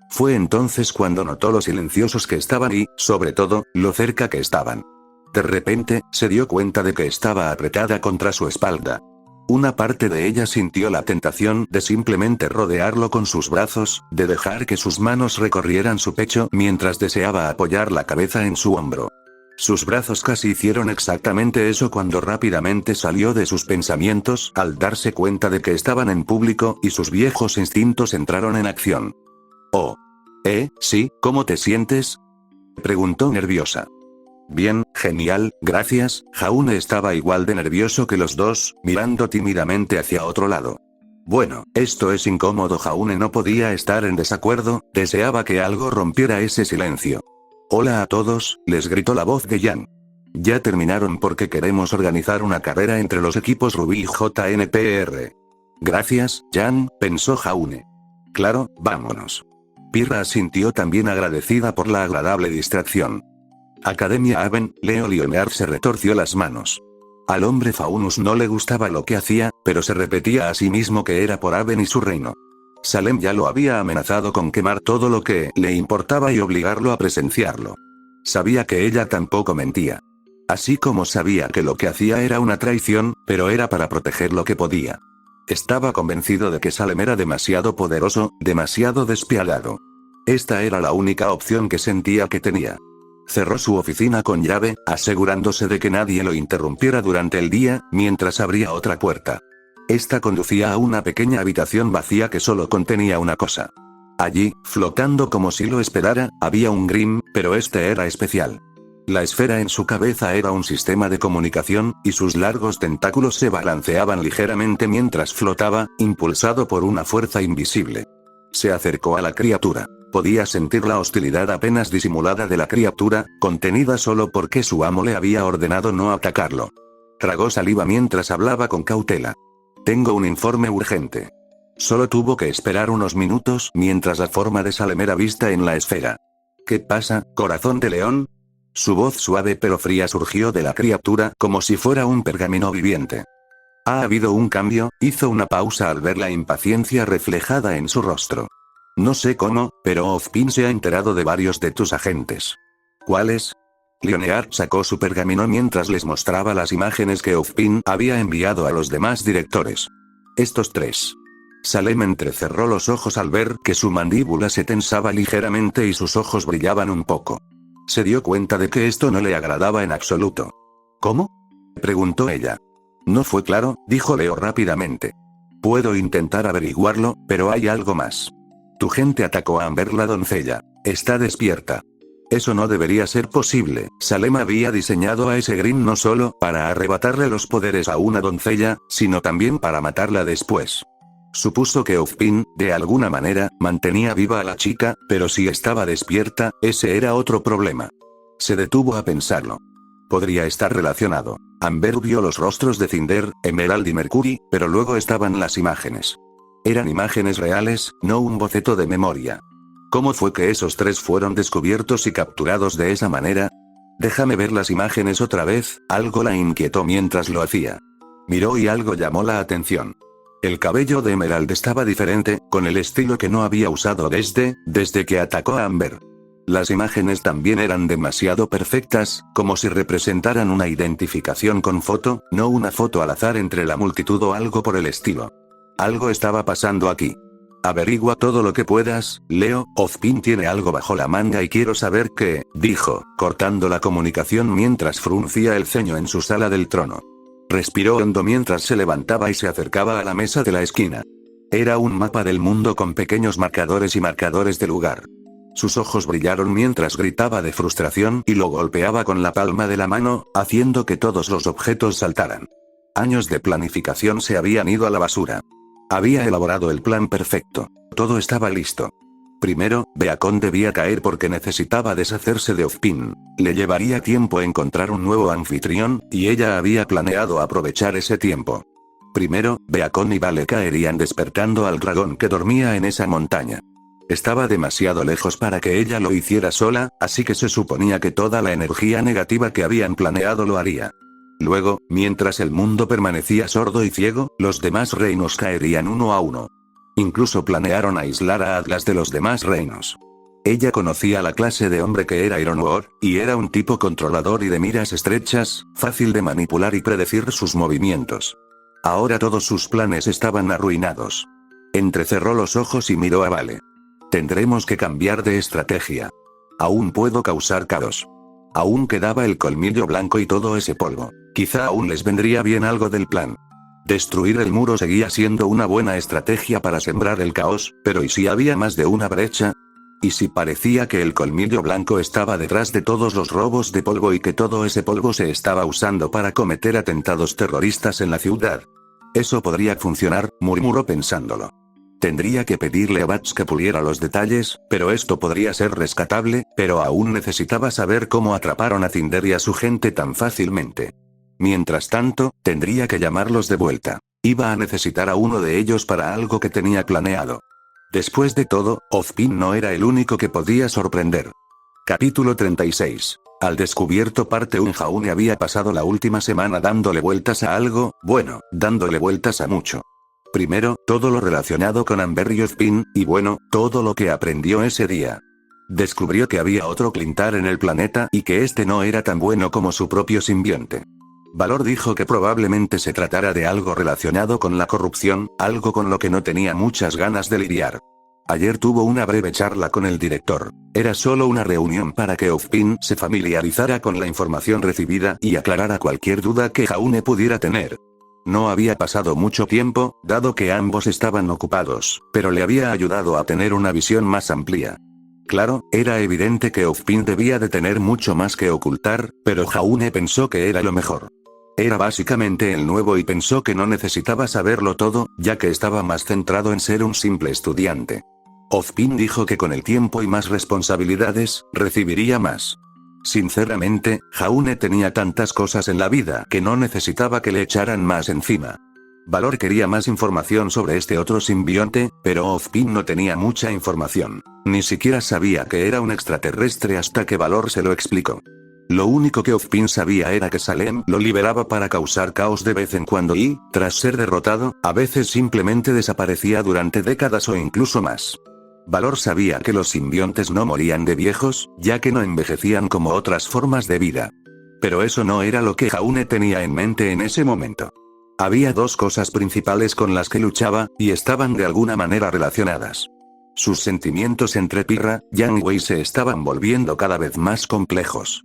Fue entonces cuando notó lo silenciosos que estaban y, sobre todo, lo cerca que estaban. De repente, se dio cuenta de que estaba apretada contra su espalda. Una parte de ella sintió la tentación de simplemente rodearlo con sus brazos, de dejar que sus manos recorrieran su pecho mientras deseaba apoyar la cabeza en su hombro. Sus brazos casi hicieron exactamente eso cuando rápidamente salió de sus pensamientos al darse cuenta de que estaban en público y sus viejos instintos entraron en acción. Oh. Sí, ¿cómo te sientes? Preguntó nerviosa. Bien, genial, gracias. Jaune estaba igual de nervioso que los dos, mirando tímidamente hacia otro lado. Bueno, esto es incómodo. Jaune no podía estar en desacuerdo, deseaba que algo rompiera ese silencio. Hola a todos, les gritó la voz de Jan. Ya terminaron porque queremos organizar una carrera entre los equipos Rubí y JNPR. Gracias, Jan, pensó Jaune. Claro, vámonos. Pirra asintió también agradecida por la agradable distracción. Academia Aven, Leo Leonard se retorció las manos. Al hombre Faunus no le gustaba lo que hacía, pero se repetía a sí mismo que era por Aven y su reino. Salem ya lo había amenazado con quemar todo lo que le importaba y obligarlo a presenciarlo. Sabía que ella tampoco mentía. Así como sabía que lo que hacía era una traición, pero era para proteger lo que podía. Estaba convencido de que Salem era demasiado poderoso, demasiado despiadado. Esta era la única opción que sentía que tenía. Cerró su oficina con llave, asegurándose de que nadie lo interrumpiera durante el día, mientras abría otra puerta. Esta conducía a una pequeña habitación vacía que solo contenía una cosa. Allí, flotando como si lo esperara, había un Grim, pero este era especial. La esfera en su cabeza era un sistema de comunicación, y sus largos tentáculos se balanceaban ligeramente mientras flotaba, impulsado por una fuerza invisible. Se acercó a la criatura. Podía sentir la hostilidad apenas disimulada de la criatura, contenida solo porque su amo le había ordenado no atacarlo. Tragó saliva mientras hablaba con cautela. Tengo un informe urgente. Solo tuvo que esperar unos minutos mientras la forma de Salem era vista en la esfera. ¿Qué pasa, corazón de león? Su voz suave pero fría surgió de la criatura como si fuera un pergamino viviente. Ha habido un cambio, hizo una pausa al ver la impaciencia reflejada en su rostro. No sé cómo, pero Ozpin se ha enterado de varios de tus agentes. ¿Cuáles? Leonard sacó su pergamino mientras les mostraba las imágenes que Ozpin había enviado a los demás directores. Estos 3. Salem entrecerró los ojos al ver que su mandíbula se tensaba ligeramente y sus ojos brillaban un poco. Se dio cuenta de que esto no le agradaba en absoluto. ¿Cómo? Preguntó ella. No fue claro, dijo Leo rápidamente. Puedo intentar averiguarlo, pero hay algo más. Tu gente atacó a Amber la doncella. Está despierta. Eso no debería ser posible. Salem había diseñado a ese Green no solo para arrebatarle los poderes a una doncella, sino también para matarla después. Supuso que Ozpin, de alguna manera, mantenía viva a la chica, pero si estaba despierta, ese era otro problema. Se detuvo a pensarlo. Podría estar relacionado. Amber vio los rostros de Cinder, Emerald y Mercury, pero luego estaban las imágenes. Eran imágenes reales, no un boceto de memoria. ¿Cómo fue que esos 3 fueron descubiertos y capturados de esa manera? Déjame ver las imágenes otra vez, algo la inquietó mientras lo hacía. Miró y algo llamó la atención. El cabello de Emerald estaba diferente, con el estilo que no había usado desde que atacó a Amber. Las imágenes también eran demasiado perfectas, como si representaran una identificación con foto, no una foto al azar entre la multitud o algo por el estilo. Algo estaba pasando aquí. Averigua todo lo que puedas, Leo, Ozpin tiene algo bajo la manga y quiero saber qué, dijo, cortando la comunicación mientras fruncía el ceño en su sala del trono. Respiró hondo mientras se levantaba y se acercaba a la mesa de la esquina. Era un mapa del mundo con pequeños marcadores y marcadores de lugar. Sus ojos brillaron mientras gritaba de frustración y lo golpeaba con la palma de la mano, haciendo que todos los objetos saltaran. Años de planificación se habían ido a la basura. Había elaborado el plan perfecto. Todo estaba listo. Primero, Beacon debía caer porque necesitaba deshacerse de Ozpin. Le llevaría tiempo encontrar un nuevo anfitrión, y ella había planeado aprovechar ese tiempo. Primero, Beacon y Vale caerían despertando al dragón que dormía en esa montaña. Estaba demasiado lejos para que ella lo hiciera sola, así que se suponía que toda la energía negativa que habían planeado lo haría. Luego, mientras el mundo permanecía sordo y ciego, los demás reinos caerían uno a uno. Incluso planearon aislar a Atlas de los demás reinos. Ella conocía la clase de hombre que era Ironwood, y era un tipo controlador y de miras estrechas, fácil de manipular y predecir sus movimientos. Ahora todos sus planes estaban arruinados. Entrecerró los ojos y miró a Vale. Tendremos que cambiar de estrategia. Aún puedo causar caos. Aún quedaba el colmillo blanco y todo ese polvo. Quizá aún les vendría bien algo del plan. Destruir el muro seguía siendo una buena estrategia para sembrar el caos, pero ¿y si había más de una brecha? ¿Y si parecía que el colmillo blanco estaba detrás de todos los robos de polvo y que todo ese polvo se estaba usando para cometer atentados terroristas en la ciudad? Eso podría funcionar, murmuró pensándolo. Tendría que pedirle a Bats que puliera los detalles, pero esto podría ser rescatable, pero aún necesitaba saber cómo atraparon a Cinder y a su gente tan fácilmente. Mientras tanto, tendría que llamarlos de vuelta. Iba a necesitar a uno de ellos para algo que tenía planeado. Después de todo, Ozpin no era el único que podía sorprender. Capítulo 36. Al descubierto parte 1. Jaune había pasado la última semana dándole vueltas a algo, bueno, dándole vueltas a mucho. Primero, todo lo relacionado con Amber y Ozpin, y bueno, todo lo que aprendió ese día. Descubrió que había otro Clintar en el planeta y que este no era tan bueno como su propio simbionte. Valor dijo que probablemente se tratara de algo relacionado con la corrupción, algo con lo que no tenía muchas ganas de lidiar. Ayer tuvo una breve charla con el director. Era solo una reunión para que Ozpin se familiarizara con la información recibida y aclarara cualquier duda que Jaune pudiera tener. No había pasado mucho tiempo, dado que ambos estaban ocupados, pero le había ayudado a tener una visión más amplia. Claro, era evidente que Ozpin debía de tener mucho más que ocultar, pero Jaune pensó que era lo mejor. Era básicamente el nuevo y pensó que no necesitaba saberlo todo, ya que estaba más centrado en ser un simple estudiante. Ozpin dijo que con el tiempo y más responsabilidades, recibiría más. Sinceramente, Jaune tenía tantas cosas en la vida que no necesitaba que le echaran más encima. Valor quería más información sobre este otro simbionte, pero Ozpin no tenía mucha información. Ni siquiera sabía que era un extraterrestre hasta que Valor se lo explicó. Lo único que Ozpin sabía era que Salem lo liberaba para causar caos de vez en cuando y, tras ser derrotado, a veces simplemente desaparecía durante décadas o incluso más. Valor sabía que los simbiontes no morían de viejos, ya que no envejecían como otras formas de vida. Pero eso no era lo que Jaune tenía en mente en ese momento. Había dos cosas principales con las que luchaba, y estaban de alguna manera relacionadas. Sus sentimientos entre Pirra y Yang Wei se estaban volviendo cada vez más complejos.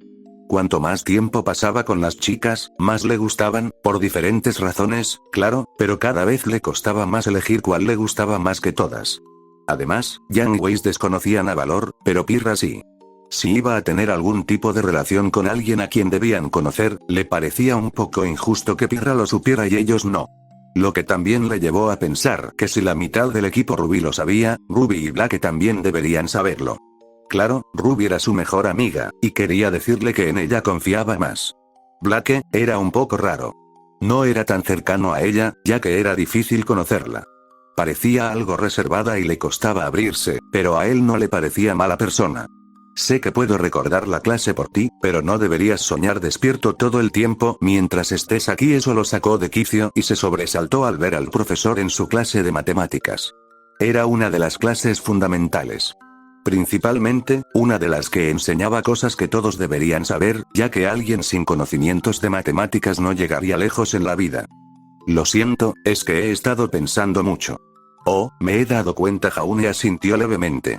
Cuanto más tiempo pasaba con las chicas, más le gustaban, por diferentes razones, claro, pero cada vez le costaba más elegir cuál le gustaba más que todas. Además, Yang Wei desconocían a Valor, pero Pirra sí. Si iba a tener algún tipo de relación con alguien a quien debían conocer, le parecía un poco injusto que Pirra lo supiera y ellos no. Lo que también le llevó a pensar que si la mitad del equipo Ruby lo sabía, Ruby y Blake también deberían saberlo. Claro, Ruby era su mejor amiga, y quería decirle que en ella confiaba más. Blake era un poco raro. No era tan cercano a ella, ya que era difícil conocerla. Parecía algo reservada y le costaba abrirse, pero a él no le parecía mala persona. Sé que puedo recordar la clase por ti, pero no deberías soñar despierto todo el tiempo mientras estés aquí. Eso lo sacó de quicio y se sobresaltó al ver al profesor en su clase de matemáticas. Era una de las clases fundamentales. Principalmente, una de las que enseñaba cosas que todos deberían saber, ya que alguien sin conocimientos de matemáticas no llegaría lejos en la vida. Lo siento, es que he estado pensando mucho. Oh, me he dado cuenta. Jaune asintió levemente.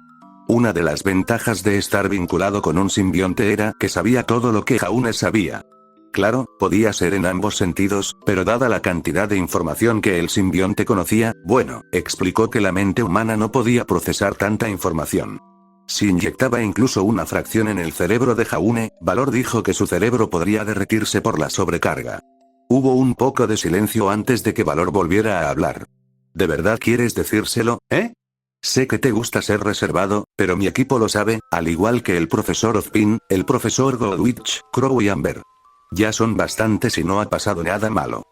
Una de las ventajas de estar vinculado con un simbionte era que sabía todo lo que Jaune sabía. Claro, podía ser en ambos sentidos, pero dada la cantidad de información que el simbionte conocía, bueno, explicó que la mente humana no podía procesar tanta información. Si inyectaba incluso una fracción en el cerebro de Jaune, Valor dijo que su cerebro podría derretirse por la sobrecarga. Hubo un poco de silencio antes de que Valor volviera a hablar. ¿De verdad quieres decírselo, eh? Sé que te gusta ser reservado, pero mi equipo lo sabe, al igual que el profesor Ozpin, el profesor Goldwich, Crow y Amber. Ya son bastantes y no ha pasado nada malo.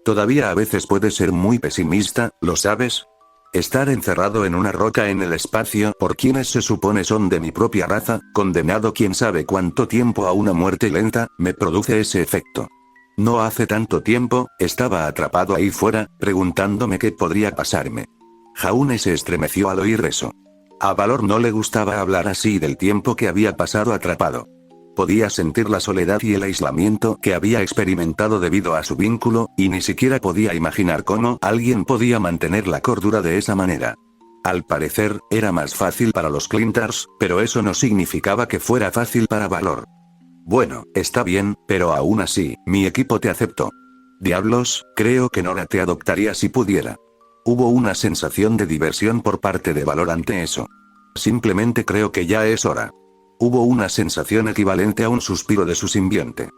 Todavía a veces puedes ser muy pesimista, ¿lo sabes? Estar encerrado en una roca en el espacio por quienes se supone son de mi propia raza, condenado quién sabe cuánto tiempo a una muerte lenta, me produce ese efecto. No hace tanto tiempo, estaba atrapado ahí fuera, preguntándome qué podría pasarme. Jaune se estremeció al oír eso. A Valor no le gustaba hablar así del tiempo que había pasado atrapado. Podía sentir la soledad y el aislamiento que había experimentado debido a su vínculo, y ni siquiera podía imaginar cómo alguien podía mantener la cordura de esa manera. Al parecer, era más fácil para los Clinters, pero eso no significaba que fuera fácil para Valor. Bueno, está bien, pero aún así, mi equipo te aceptó. Diablos, creo que Nora te adoptaría si pudiera. Hubo una sensación de diversión por parte de Valor ante eso. Simplemente creo que ya es hora. Hubo una sensación equivalente a un suspiro de su simbionte.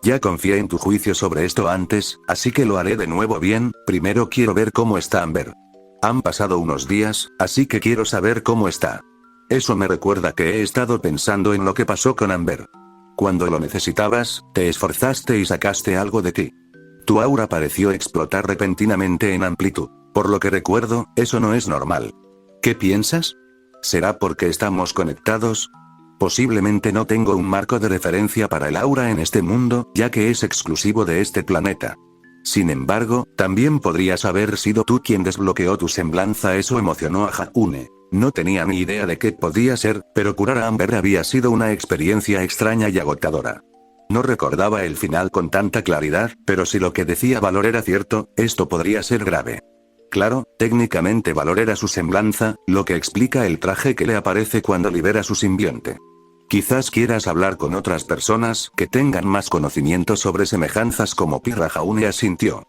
Ya confié en tu juicio sobre esto antes, así que lo haré de nuevo bien. Primero quiero ver cómo está Amber. Han pasado unos días, así que quiero saber cómo está. Eso me recuerda que he estado pensando en lo que pasó con Amber. Cuando lo necesitabas, te esforzaste y sacaste algo de ti. Tu aura pareció explotar repentinamente en amplitud. Por lo que recuerdo, eso no es normal. ¿Qué piensas? ¿Será porque estamos conectados? Posiblemente no tengo un marco de referencia para el aura en este mundo, ya que es exclusivo de este planeta. Sin embargo, también podrías haber sido tú quien desbloqueó tu semblanza. Eso emocionó a Jaune. No tenía ni idea de qué podía ser, pero curar a Amber había sido una experiencia extraña y agotadora. No recordaba el final con tanta claridad, pero si lo que decía Valor era cierto, esto podría ser grave. Claro, técnicamente Valor era su semblanza, lo que explica el traje que le aparece cuando libera su simbionte. Quizás quieras hablar con otras personas que tengan más conocimiento sobre semejanzas como Pirra. Jaune asintió.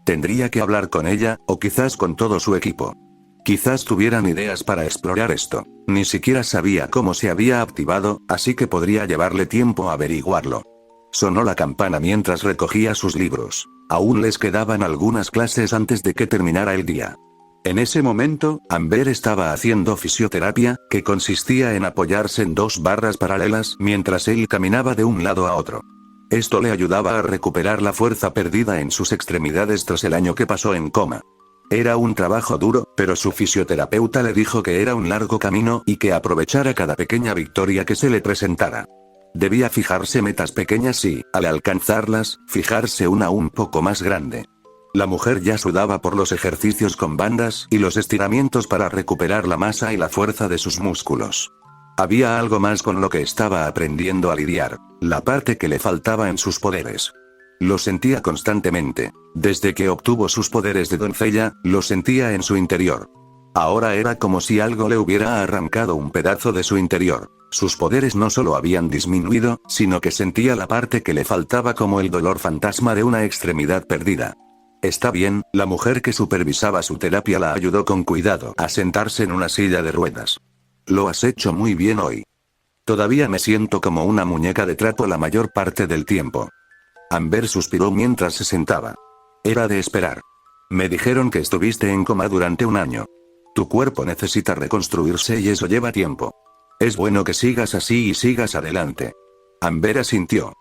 Tendría que hablar con ella, o quizás con todo su equipo. Quizás tuvieran ideas para explorar esto. Ni siquiera sabía cómo se había activado, así que podría llevarle tiempo averiguarlo. Sonó la campana mientras recogía sus libros. Aún les quedaban algunas clases antes de que terminara el día. En ese momento, Amber estaba haciendo fisioterapia, que consistía en apoyarse en 2 barras paralelas mientras él caminaba de un lado a otro. Esto le ayudaba a recuperar la fuerza perdida en sus extremidades tras el año que pasó en coma. Era un trabajo duro, pero su fisioterapeuta le dijo que era un largo camino y que aprovechara cada pequeña victoria que se le presentara. Debía fijarse metas pequeñas y, al alcanzarlas, fijarse una un poco más grande. La mujer ya sudaba por los ejercicios con bandas y los estiramientos para recuperar la masa y la fuerza de sus músculos. Había algo más con lo que estaba aprendiendo a lidiar, la parte que le faltaba en sus poderes. Lo sentía constantemente. Desde que obtuvo sus poderes de doncella, lo sentía en su interior. Ahora era como si algo le hubiera arrancado un pedazo de su interior. Sus poderes no solo habían disminuido, sino que sentía la parte que le faltaba como el dolor fantasma de una extremidad perdida. Está bien, la mujer que supervisaba su terapia la ayudó con cuidado a sentarse en una silla de ruedas. Lo has hecho muy bien hoy. Todavía me siento como una muñeca de trapo la mayor parte del tiempo. Amber suspiró mientras se sentaba. Era de esperar. Me dijeron que estuviste en coma durante un año. Tu cuerpo necesita reconstruirse y eso lleva tiempo. Es bueno que sigas así y sigas adelante. Amber asintió.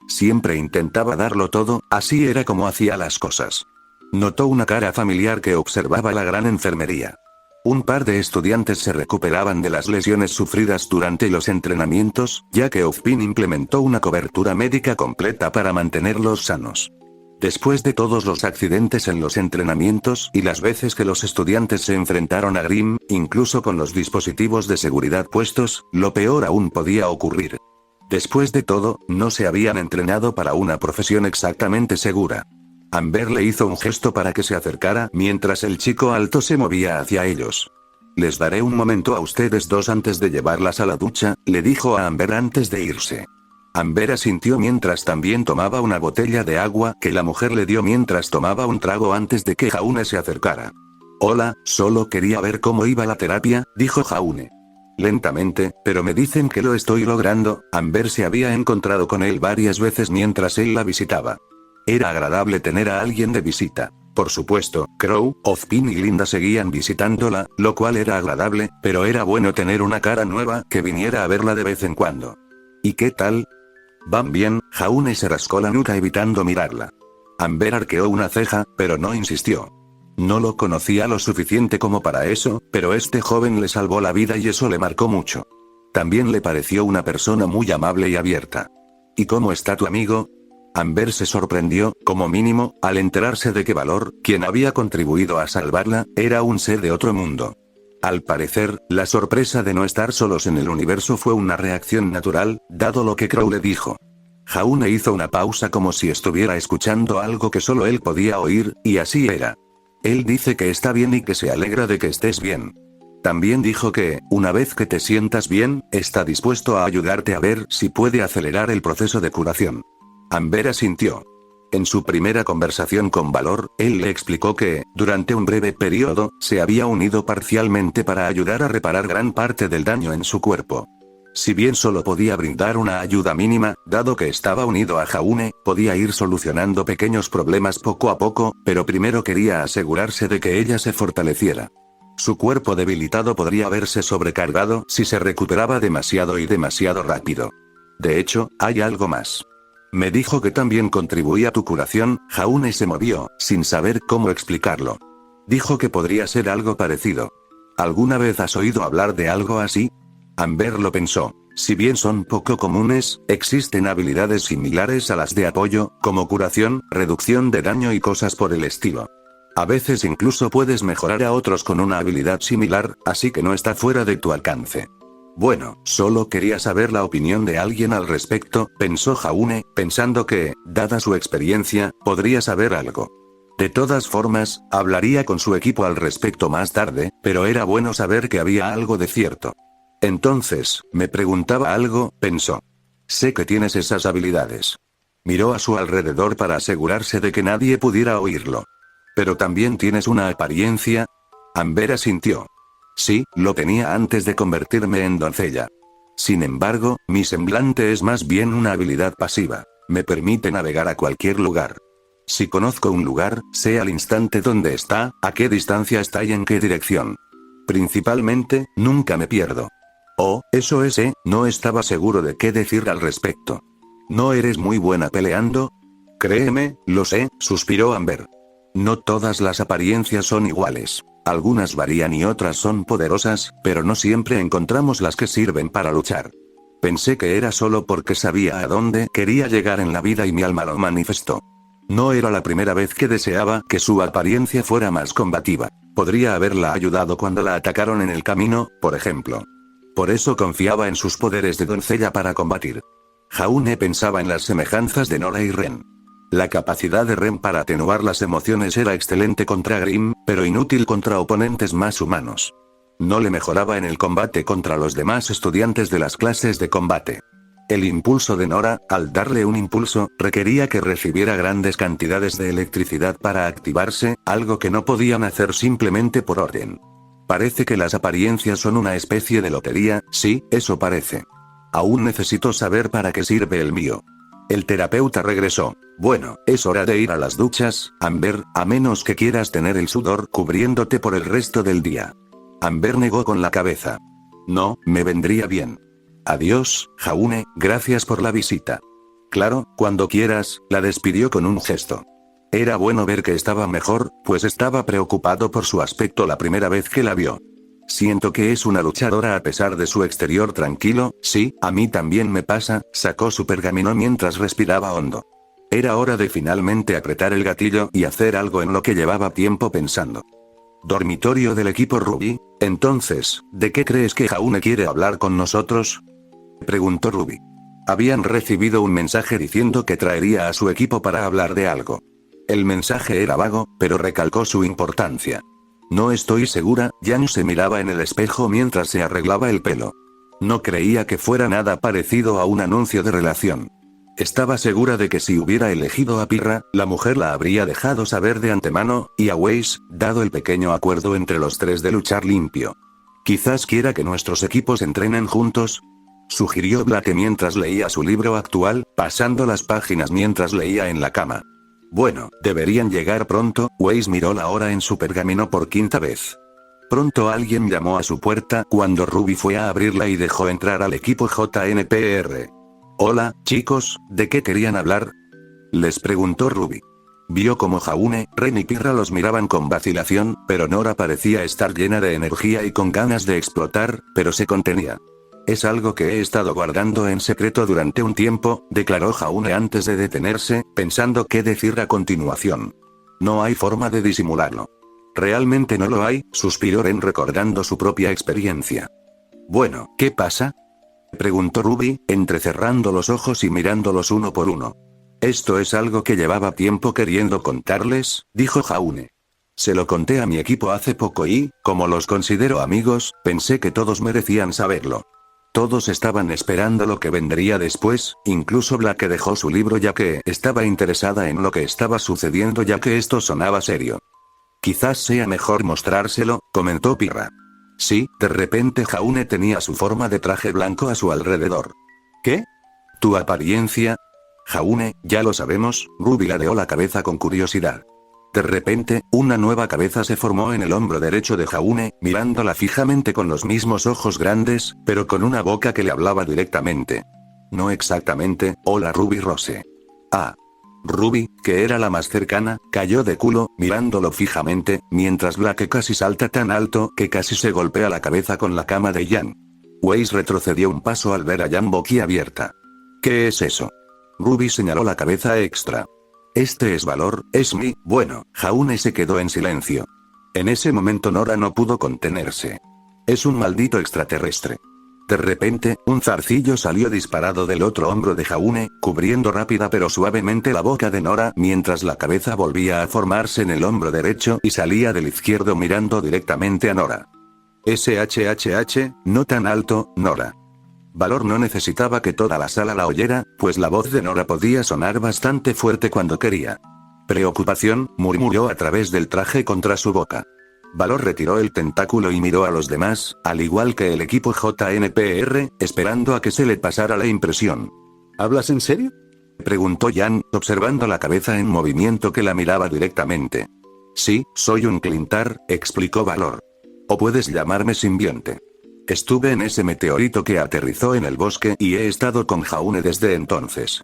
Siempre intentaba darlo todo, así era como hacía las cosas. Notó una cara familiar que observaba la gran enfermería. Un par de estudiantes se recuperaban de las lesiones sufridas durante los entrenamientos, ya que Ozpin implementó una cobertura médica completa para mantenerlos sanos. Después de todos los accidentes en los entrenamientos y las veces que los estudiantes se enfrentaron a Grimm, incluso con los dispositivos de seguridad puestos, lo peor aún podía ocurrir. Después de todo, no se habían entrenado para una profesión exactamente segura. Amber le hizo un gesto para que se acercara mientras el chico alto se movía hacia ellos. Les daré un momento a ustedes dos antes de llevarlas a la ducha, le dijo a Amber antes de irse. Amber asintió mientras también tomaba una botella de agua que la mujer le dio mientras tomaba un trago antes de que Jaune se acercara. Hola, solo quería ver cómo iba la terapia, dijo Jaune. Lentamente, pero me dicen que lo estoy logrando. Amber se había encontrado con él varias veces mientras él la visitaba. Era agradable tener a alguien de visita. Por supuesto, Crow, Ozpin y Linda seguían visitándola, lo cual era agradable, pero era bueno tener una cara nueva que viniera a verla de vez en cuando. ¿Y qué tal? Van bien. Jaune se rascó la nuca evitando mirarla. Amber arqueó una ceja, pero no insistió. No lo conocía lo suficiente como para eso, pero este joven le salvó la vida y eso le marcó mucho. También le pareció una persona muy amable y abierta. ¿Y cómo está tu amigo? Amber se sorprendió, como mínimo, al enterarse de que Valor, quien había contribuido a salvarla, era un ser de otro mundo. Al parecer, la sorpresa de no estar solos en el universo fue una reacción natural, dado lo que Crow le dijo. Jaune hizo una pausa como si estuviera escuchando algo que solo él podía oír, y así era. Él dice que está bien y que se alegra de que estés bien. También dijo que, una vez que te sientas bien, está dispuesto a ayudarte a ver si puede acelerar el proceso de curación. Amber asintió. En su primera conversación con Valor, él le explicó que, durante un breve periodo, se había unido parcialmente para ayudar a reparar gran parte del daño en su cuerpo. Si bien solo podía brindar una ayuda mínima, dado que estaba unido a Jaune, podía ir solucionando pequeños problemas poco a poco, pero primero quería asegurarse de que ella se fortaleciera. Su cuerpo debilitado podría verse sobrecargado si se recuperaba demasiado y demasiado rápido. De hecho, hay algo más. Me dijo que también contribuía a tu curación. Jaune se movió, sin saber cómo explicarlo. Dijo que podría ser algo parecido. ¿Alguna vez has oído hablar de algo así? Amber lo pensó. Si bien son poco comunes, existen habilidades similares a las de apoyo, como curación, reducción de daño y cosas por el estilo. A veces incluso puedes mejorar a otros con una habilidad similar, así que no está fuera de tu alcance. Bueno, solo quería saber la opinión de alguien al respecto, pensó Jaune, pensando que, dada su experiencia, podría saber algo. De todas formas, hablaría con su equipo al respecto más tarde, pero era bueno saber que había algo de cierto. Entonces, me preguntaba algo, pensó. Sé que tienes esas habilidades. Miró a su alrededor para asegurarse de que nadie pudiera oírlo. Pero también tienes una apariencia. Amber asintió. Sí, lo tenía antes de convertirme en doncella. Sin embargo, mi semblante es más bien una habilidad pasiva. Me permite navegar a cualquier lugar. Si conozco un lugar, sé al instante dónde está, a qué distancia está y en qué dirección. Principalmente, nunca me pierdo. Oh, eso es, no estaba seguro de qué decir al respecto. ¿No eres muy buena peleando? Créeme, lo sé, suspiró Amber. No todas las apariencias son iguales. Algunas varían y otras son poderosas, pero no siempre encontramos las que sirven para luchar. Pensé que era solo porque sabía a dónde quería llegar en la vida y mi alma lo manifestó. No era la primera vez que deseaba que su apariencia fuera más combativa. Podría haberla ayudado cuando la atacaron en el camino, por ejemplo. Por eso confiaba en sus poderes de doncella para combatir. Jaune pensaba en las semejanzas de Nora y Ren. La capacidad de Ren para atenuar las emociones era excelente contra Grimm, pero inútil contra oponentes más humanos. No le mejoraba en el combate contra los demás estudiantes de las clases de combate. El impulso de Nora, al darle un impulso, requería que recibiera grandes cantidades de electricidad para activarse, algo que no podían hacer simplemente por orden. Parece que las apariencias son una especie de lotería, sí, eso parece. Aún necesito saber para qué sirve el mío. El terapeuta regresó. Bueno, es hora de ir a las duchas, Amber, a menos que quieras tener el sudor cubriéndote por el resto del día. Amber negó con la cabeza. No, me vendría bien. Adiós, Jaune, gracias por la visita. Claro, cuando quieras, la despidió con un gesto. Era bueno ver que estaba mejor, pues estaba preocupado por su aspecto la primera vez que la vio. Siento que es una luchadora a pesar de su exterior tranquilo. Sí, a mí también me pasa. Sacó su pergamino mientras respiraba hondo. Era hora de finalmente apretar el gatillo y hacer algo en lo que llevaba tiempo pensando. ¿Dormitorio del equipo Ruby? Entonces, ¿de qué crees que Jaune quiere hablar con nosotros?, preguntó Ruby. Habían recibido un mensaje diciendo que traería a su equipo para hablar de algo. El mensaje era vago, pero recalcó su importancia. No estoy segura. Yang se miraba en el espejo mientras se arreglaba el pelo. No creía que fuera nada parecido a un anuncio de relación. Estaba segura de que si hubiera elegido a Pirra, la mujer la habría dejado saber de antemano, y a Weiss, dado el pequeño acuerdo entre los tres de luchar limpio. Quizás quiera que nuestros equipos entrenen juntos, sugirió Blake mientras leía su libro actual, pasando las páginas mientras leía en la cama. Bueno, deberían llegar pronto. Weiss miró la hora en su pergamino por quinta vez. Pronto alguien llamó a su puerta cuando Ruby fue a abrirla y dejó entrar al equipo JNPR. Hola, chicos, ¿de qué querían hablar?, les preguntó Ruby. Vio como Jaune, Ren y Pirra los miraban con vacilación, pero Nora parecía estar llena de energía y con ganas de explotar, pero se contenía. Es algo que he estado guardando en secreto durante un tiempo, declaró Jaune antes de detenerse, pensando qué decir a continuación. No hay forma de disimularlo. Realmente no lo hay, suspiró Ren recordando su propia experiencia. Bueno, ¿qué pasa?, preguntó Ruby, entrecerrando los ojos y mirándolos uno por uno. Esto es algo que llevaba tiempo queriendo contarles, dijo Jaune. Se lo conté a mi equipo hace poco y, como los considero amigos, pensé que todos merecían saberlo. Todos estaban esperando lo que vendría después, incluso Blake dejó su libro ya que estaba interesada en lo que estaba sucediendo ya que esto sonaba serio. Quizás sea mejor mostrárselo, comentó Pirra. Sí, de repente Jaune tenía su forma de traje blanco a su alrededor. ¿Qué? ¿Tu apariencia? Jaune, ya lo sabemos. Ruby ladeó la cabeza con curiosidad. De repente, una nueva cabeza se formó en el hombro derecho de Jaune, mirándola fijamente con los mismos ojos grandes, pero con una boca que le hablaba directamente. No exactamente. Hola Ruby Rose. Ah. Ruby, que era la más cercana, cayó de culo, mirándolo fijamente, mientras Blake casi salta tan alto que casi se golpea la cabeza con la cama de Jan. Weiss retrocedió un paso al ver a Jan boquiabierta. ¿Qué es eso? Ruby señaló la cabeza extra. Este es Valor, es mi. Bueno, Jaune se quedó en silencio. En ese momento Nora no pudo contenerse. Es un maldito extraterrestre. De repente, un zarcillo salió disparado del otro hombro de Jaune, cubriendo rápida pero suavemente la boca de Nora, mientras la cabeza volvía a formarse en el hombro derecho y salía del izquierdo mirando directamente a Nora. SHHH, no tan alto, Nora. Valor no necesitaba que toda la sala la oyera, pues la voz de Nora podía sonar bastante fuerte cuando quería. Preocupación, murmuró a través del traje contra su boca. Valor retiró el tentáculo y miró a los demás, al igual que el equipo JNPR, esperando a que se le pasara la impresión. ¿Hablas en serio?, preguntó Jan, observando la cabeza en movimiento que la miraba directamente. Sí, soy un Clintar, explicó Valor. O puedes llamarme simbionte. Estuve en ese meteorito que aterrizó en el bosque y he estado con Jaune desde entonces.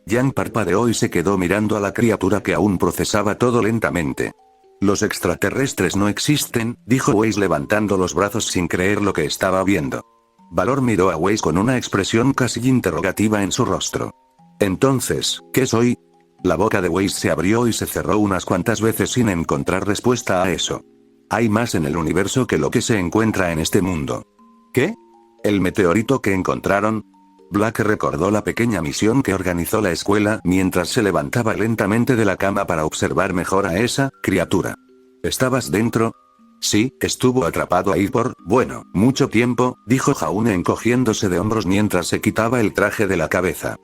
Jan parpadeó y se quedó mirando a la criatura que aún procesaba todo lentamente. Los extraterrestres no existen, dijo Weiss levantando los brazos sin creer lo que estaba viendo. Valor miró a Weiss con una expresión casi interrogativa en su rostro. Entonces, ¿qué soy? La boca de Weiss se abrió y se cerró unas cuantas veces sin encontrar respuesta a eso. Hay más en el universo que lo que se encuentra en este mundo. ¿Qué? ¿El meteorito que encontraron? Blake recordó la pequeña misión que organizó la escuela mientras se levantaba lentamente de la cama para observar mejor a esa criatura. ¿Estabas dentro? Sí, estuvo atrapado ahí por, bueno, mucho tiempo, dijo Jaune encogiéndose de hombros mientras se quitaba el traje de la cabeza.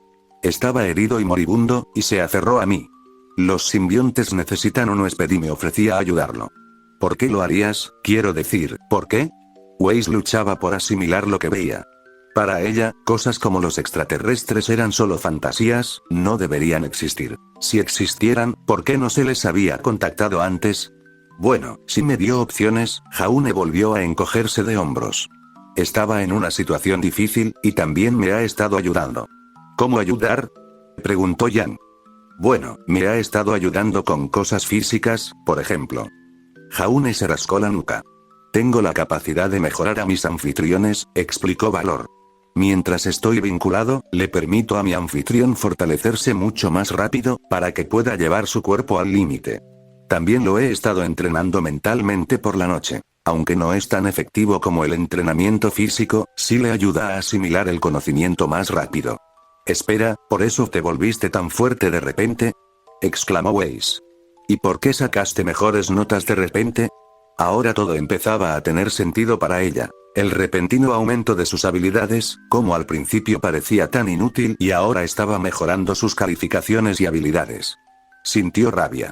Estaba herido y moribundo, y se aferró a mí. Los simbiontes necesitan un huésped y me ofrecía ayudarlo. ¿Por qué lo harías? Quiero decir, ¿por qué? Weiss luchaba por asimilar lo que veía. Para ella, cosas como los extraterrestres eran solo fantasías, no deberían existir. Si existieran, ¿por qué no se les había contactado antes? Bueno, si me dio opciones. Jaune volvió a encogerse de hombros. Estaba en una situación difícil, y también me ha estado ayudando. ¿Cómo ayudar?, preguntó Jan. Bueno, me ha estado ayudando con cosas físicas, por ejemplo. Jaune se rascó la nuca. Tengo la capacidad de mejorar a mis anfitriones, explicó Valor. Mientras estoy vinculado, le permito a mi anfitrión fortalecerse mucho más rápido, para que pueda llevar su cuerpo al límite. También lo he estado entrenando mentalmente por la noche. Aunque no es tan efectivo como el entrenamiento físico, sí le ayuda a asimilar el conocimiento más rápido. Espera, ¿por eso te volviste tan fuerte de repente?, exclamó Weiss. ¿Y por qué sacaste mejores notas de repente? Ahora todo empezaba a tener sentido para ella. El repentino aumento de sus habilidades, como al principio parecía tan inútil y ahora estaba mejorando sus calificaciones y habilidades. Sintió rabia.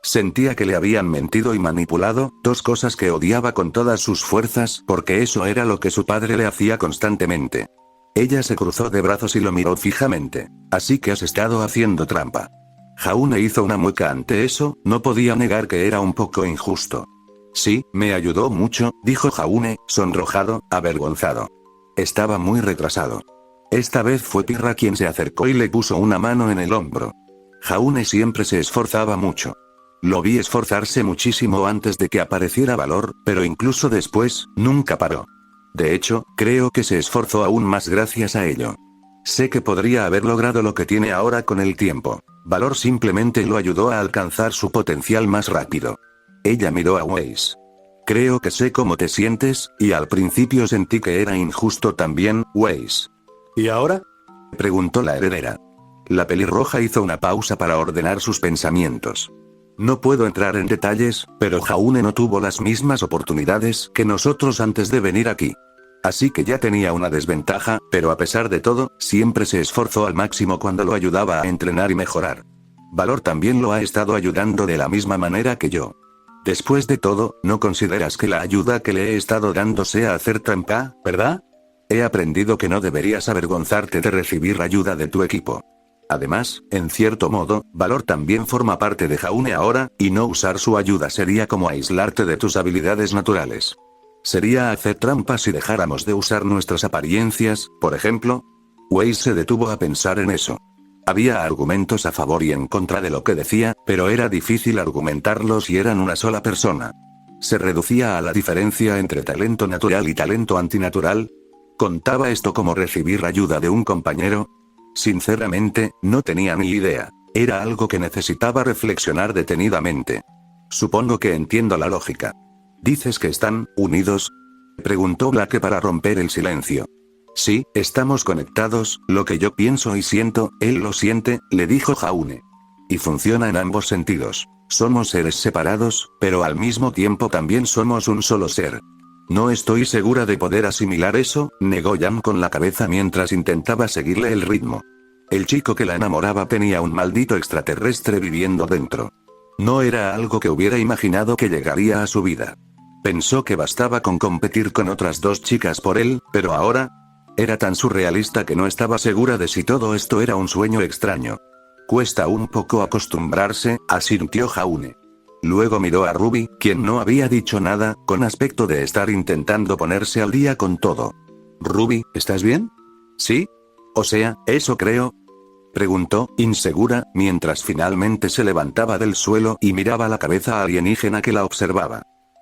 Sentía que le habían mentido y manipulado, dos cosas que odiaba con todas sus fuerzas, porque eso era lo que su padre le hacía constantemente. Ella se cruzó de brazos y lo miró fijamente. Así que has estado haciendo trampa. Jaune hizo una mueca ante eso, no podía negar que era un poco injusto. Sí, me ayudó mucho, dijo Jaune, sonrojado, avergonzado. Estaba muy retrasado. Esta vez fue Pirra quien se acercó y le puso una mano en el hombro. Jaune siempre se esforzaba mucho. Lo vi esforzarse muchísimo antes de que apareciera Valor, pero incluso después, nunca paró. De hecho, creo que se esforzó aún más gracias a ello. Sé que podría haber logrado lo que tiene ahora con el tiempo. Valor simplemente lo ayudó a alcanzar su potencial más rápido. Ella miró a Weiss. Creo que sé cómo te sientes, y al principio sentí que era injusto también, Weiss. ¿Y ahora?, preguntó la heredera. La pelirroja hizo una pausa para ordenar sus pensamientos. No puedo entrar en detalles, pero Jaune no tuvo las mismas oportunidades que nosotros antes de venir aquí. Así que ya tenía una desventaja, pero a pesar de todo, siempre se esforzó al máximo cuando lo ayudaba a entrenar y mejorar. Valor también lo ha estado ayudando de la misma manera que yo. Después de todo, ¿no consideras que la ayuda que le he estado dando sea hacer trampa, verdad? He aprendido que no deberías avergonzarte de recibir ayuda de tu equipo. Además, en cierto modo, Valor también forma parte de Jaune ahora, y no usar su ayuda sería como aislarte de tus habilidades naturales. Sería hacer trampa si dejáramos de usar nuestras apariencias, por ejemplo. Weiss se detuvo a pensar en eso. Había argumentos a favor y en contra de lo que decía, pero era difícil argumentarlos y eran una sola persona. ¿Se reducía a la diferencia entre talento natural y talento antinatural? ¿Contaba esto como recibir ayuda de un compañero? Sinceramente, no tenía ni idea. Era algo que necesitaba reflexionar detenidamente. Supongo que entiendo la lógica. ¿Dices que están unidos?, preguntó Blake para romper el silencio. Sí, estamos conectados, lo que yo pienso y siento, él lo siente, le dijo Jaune. Y funciona en ambos sentidos. Somos seres separados, pero al mismo tiempo también somos un solo ser. No estoy segura de poder asimilar eso, negó Yam con la cabeza mientras intentaba seguirle el ritmo. El chico que la enamoraba tenía un maldito extraterrestre viviendo dentro. No era algo que hubiera imaginado que llegaría a su vida. Pensó que bastaba con competir con otras dos chicas por él, pero ahora... Era tan surrealista que no estaba segura de si todo esto era un sueño extraño. Cuesta un poco acostumbrarse, asintió Jaune. Luego miró a Ruby, quien no había dicho nada, con aspecto de estar intentando ponerse al día con todo. Ruby, ¿estás bien? ¿Sí? O sea, eso creo. Preguntó, insegura, mientras finalmente se levantaba del suelo y miraba la cabeza alienígena que la observaba.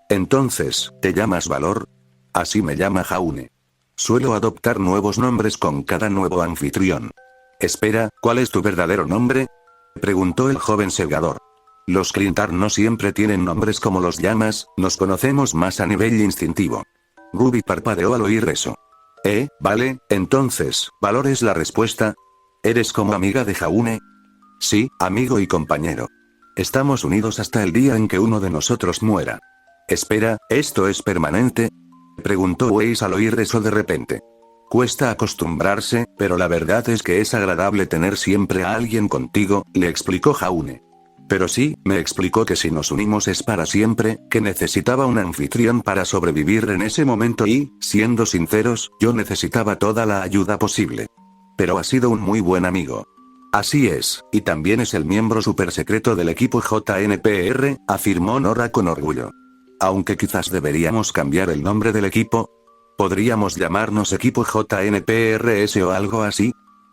Entonces, ¿te llamas Valor? Así me llama Jaune. Suelo adoptar nuevos nombres con cada nuevo anfitrión. Espera, ¿cuál es tu verdadero nombre?, preguntó el joven segador. Los Clintar no siempre tienen nombres como los llamas, nos conocemos más a nivel instintivo. Ruby parpadeó al oír eso. Vale, entonces, Valor es la respuesta. ¿Eres como amiga de Jaune? Sí, amigo y compañero. Estamos unidos hasta el día en que uno de nosotros muera. Espera, ¿esto es permanente?, preguntó Weiss al oír eso de repente. Cuesta acostumbrarse, pero la verdad es que es agradable tener siempre a alguien contigo, le explicó Jaune. Pero sí, me explicó que si nos unimos es para siempre, que necesitaba un anfitrión para sobrevivir en ese momento y, siendo sinceros, yo necesitaba toda la ayuda posible. Pero ha sido un muy buen amigo. Así es, y también es el miembro supersecreto del equipo JNPR, afirmó Nora con orgullo. Aunque quizás deberíamos cambiar el nombre del equipo. ¿Podríamos llamarnos equipo JNPRS o algo así?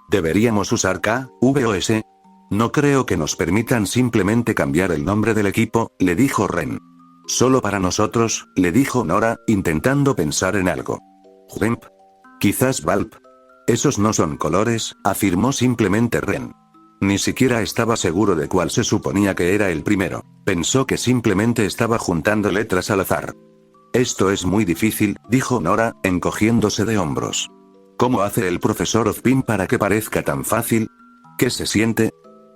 ¿Deberíamos usar K, V o S? No creo que nos permitan simplemente cambiar el nombre del equipo, le dijo Ren. Solo para nosotros, le dijo Nora, intentando pensar en algo. Jump. Quizás Valp. Esos no son colores, afirmó simplemente Ren. Ni siquiera estaba seguro de cuál se suponía que era el primero. Pensó que simplemente estaba juntando letras al azar. Esto es muy difícil, dijo Nora, encogiéndose de hombros. ¿Cómo hace el profesor Ozpin para que parezca tan fácil? ¿Qué se siente?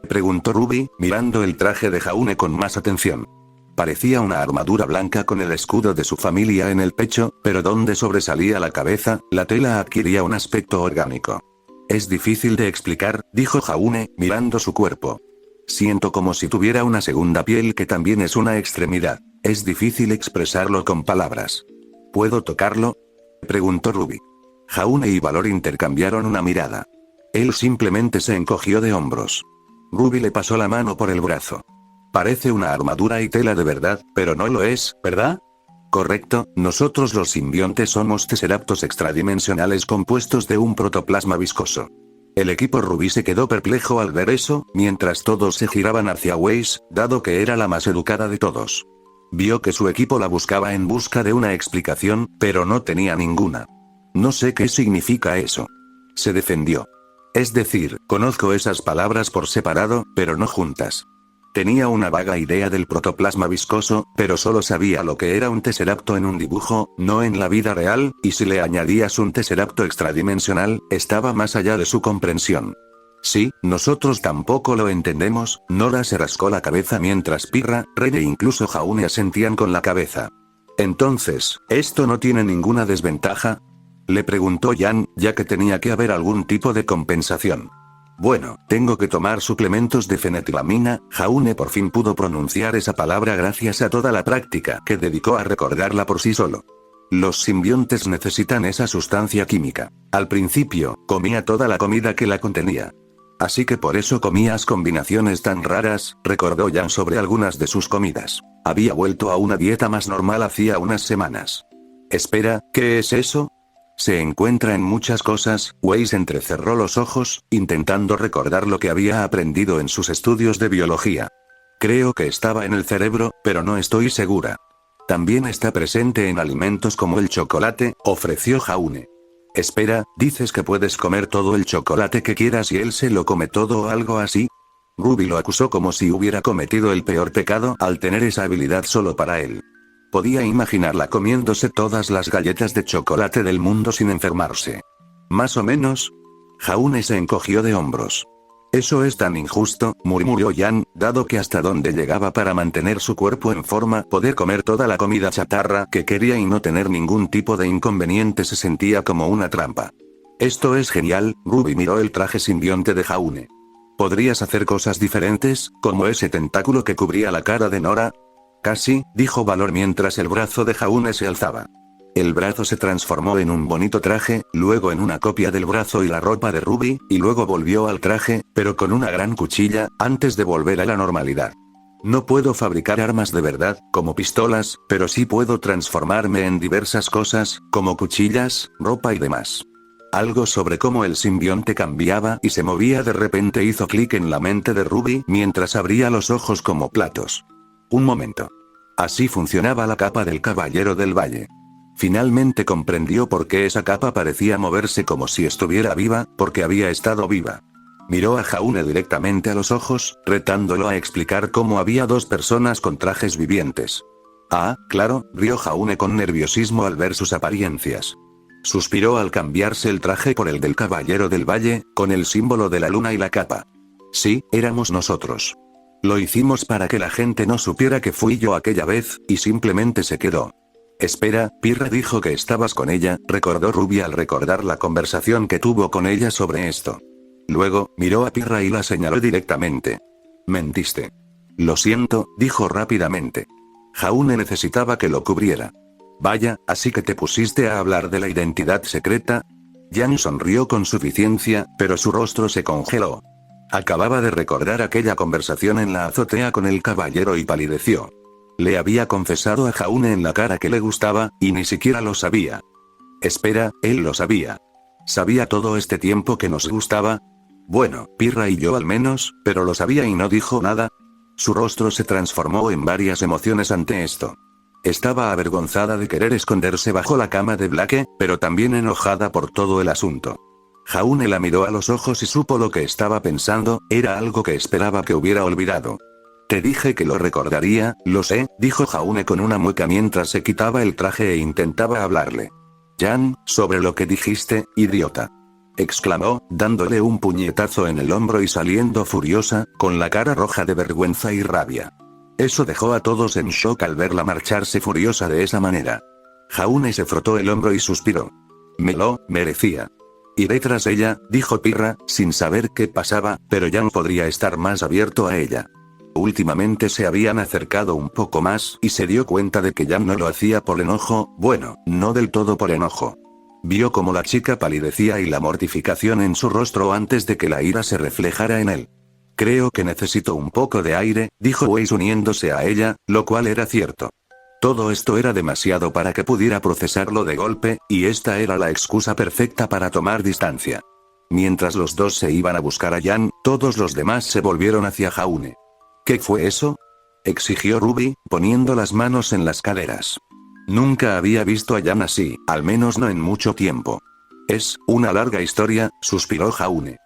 Preguntó Ruby, mirando el traje de Jaune con más atención. Parecía una armadura blanca con el escudo de su familia en el pecho, pero donde sobresalía la cabeza, la tela adquiría un aspecto orgánico. Es difícil de explicar, dijo Jaune, mirando su cuerpo. Siento como si tuviera una segunda piel que también es una extremidad. Es difícil expresarlo con palabras. ¿Puedo tocarlo? Preguntó Ruby. Jaune y Valor intercambiaron una mirada. Él simplemente se encogió de hombros. Ruby le pasó la mano por el brazo. Parece una armadura y tela de verdad, pero no lo es, ¿verdad? Correcto, nosotros los simbiontes somos tesseractos extradimensionales compuestos de un protoplasma viscoso. El equipo Ruby se quedó perplejo al ver eso, mientras todos se giraban hacia Weiss, dado que era la más educada de todos. Vio que su equipo la buscaba en busca de una explicación, pero no tenía ninguna. No sé qué significa eso. Se defendió. Es decir, conozco esas palabras por separado, pero no juntas. Tenía una vaga idea del protoplasma viscoso, pero solo sabía lo que era un tesseracto en un dibujo, no en la vida real, y si le añadías un tesseracto extradimensional, estaba más allá de su comprensión. Sí, nosotros tampoco lo entendemos. Nora se rascó la cabeza mientras Pirra, Ren e incluso Jaune asentían con la cabeza. Entonces, ¿esto no tiene ninguna desventaja? Le preguntó Jan, ya que tenía que haber algún tipo de compensación. Bueno, tengo que tomar suplementos de fenetilamina. Jaune por fin pudo pronunciar esa palabra gracias a toda la práctica que dedicó a recordarla por sí solo. Los simbiontes necesitan esa sustancia química. Al principio, comía toda la comida que la contenía. Así que por eso comías combinaciones tan raras, recordó Jan sobre algunas de sus comidas. Había vuelto a una dieta más normal hacía unas semanas. Espera, ¿qué es eso? Se encuentra en muchas cosas. Weiss entrecerró los ojos, intentando recordar lo que había aprendido en sus estudios de biología. Creo que estaba en el cerebro, pero no estoy segura. También está presente en alimentos como el chocolate, ofreció Jaune. Espera, ¿dices que puedes comer todo el chocolate que quieras y él se lo come todo o algo así? Ruby lo acusó como si hubiera cometido el peor pecado al tener esa habilidad solo para él. Podía imaginarla comiéndose todas las galletas de chocolate del mundo sin enfermarse. ¿Más o menos? Jaune se encogió de hombros. Eso es tan injusto, murmuró Jan, dado que hasta donde llegaba para mantener su cuerpo en forma, poder comer toda la comida chatarra que quería y no tener ningún tipo de inconveniente se sentía como una trampa. Esto es genial. Ruby miró el traje simbionte de Jaune. ¿Podrías hacer cosas diferentes, como ese tentáculo que cubría la cara de Nora? Casi, dijo Valor mientras el brazo de Jaune se alzaba. El brazo se transformó en un bonito traje, luego en una copia del brazo y la ropa de Ruby, y luego volvió al traje, pero con una gran cuchilla, antes de volver a la normalidad. No puedo fabricar armas de verdad, como pistolas, pero sí puedo transformarme en diversas cosas, como cuchillas, ropa y demás. Algo sobre cómo el simbionte cambiaba y se movía de repente hizo clic en la mente de Ruby mientras abría los ojos como platos. Un momento. Así funcionaba la capa del Caballero del Valle. Finalmente comprendió por qué esa capa parecía moverse como si estuviera viva, porque había estado viva. Miró a Jaune directamente a los ojos, retándolo a explicar cómo había dos personas con trajes vivientes. Ah, claro, rió Jaune con nerviosismo al ver sus apariencias. Suspiró al cambiarse el traje por el del Caballero del Valle, con el símbolo de la luna y la capa. Sí, éramos nosotros. Lo hicimos para que la gente no supiera que fui yo aquella vez, y simplemente se quedó. Espera, Pirra dijo que estabas con ella, recordó Ruby al recordar la conversación que tuvo con ella sobre esto. Luego, miró a Pirra y la señaló directamente. Mentiste. Lo siento, dijo rápidamente. Jaune necesitaba que lo cubriera. Vaya, así que te pusiste a hablar de la identidad secreta. Jan sonrió con suficiencia, pero su rostro se congeló. Acababa de recordar aquella conversación en la azotea con el caballero y palideció. Le había confesado a Jaune en la cara que le gustaba, y ni siquiera lo sabía. Espera, él lo sabía. ¿Sabía todo este tiempo que nos gustaba? Bueno, Pirra y yo al menos, pero lo sabía y no dijo nada. Su rostro se transformó en varias emociones ante esto. Estaba avergonzada de querer esconderse bajo la cama de Blake, pero también enojada por todo el asunto. Jaune la miró a los ojos y supo lo que estaba pensando, era algo que esperaba que hubiera olvidado. Te dije que lo recordaría, lo sé, dijo Jaune con una mueca mientras se quitaba el traje e intentaba hablarle. Jan, sobre lo que dijiste, idiota. Exclamó, dándole un puñetazo en el hombro y saliendo furiosa, con la cara roja de vergüenza y rabia. Eso dejó a todos en shock al verla marcharse furiosa de esa manera. Jaune se frotó el hombro y suspiró. Me lo merecía. Iré tras ella, dijo Pirra, sin saber qué pasaba, pero Jan podría estar más abierto a ella. Últimamente se habían acercado un poco más y se dio cuenta de que Jan no lo hacía por enojo, bueno, no del todo por enojo. Vio como la chica palidecía y la mortificación en su rostro antes de que la ira se reflejara en él. Creo que necesito un poco de aire, dijo Weiss uniéndose a ella, lo cual era cierto. Todo esto era demasiado para que pudiera procesarlo de golpe, y esta era la excusa perfecta para tomar distancia. Mientras los dos se iban a buscar a Jan, todos los demás se volvieron hacia Jaune. ¿Qué fue eso?, exigió Ruby, poniendo las manos en las caderas. Nunca había visto a Jan así, al menos no en mucho tiempo. Es una larga historia, suspiró Jaune.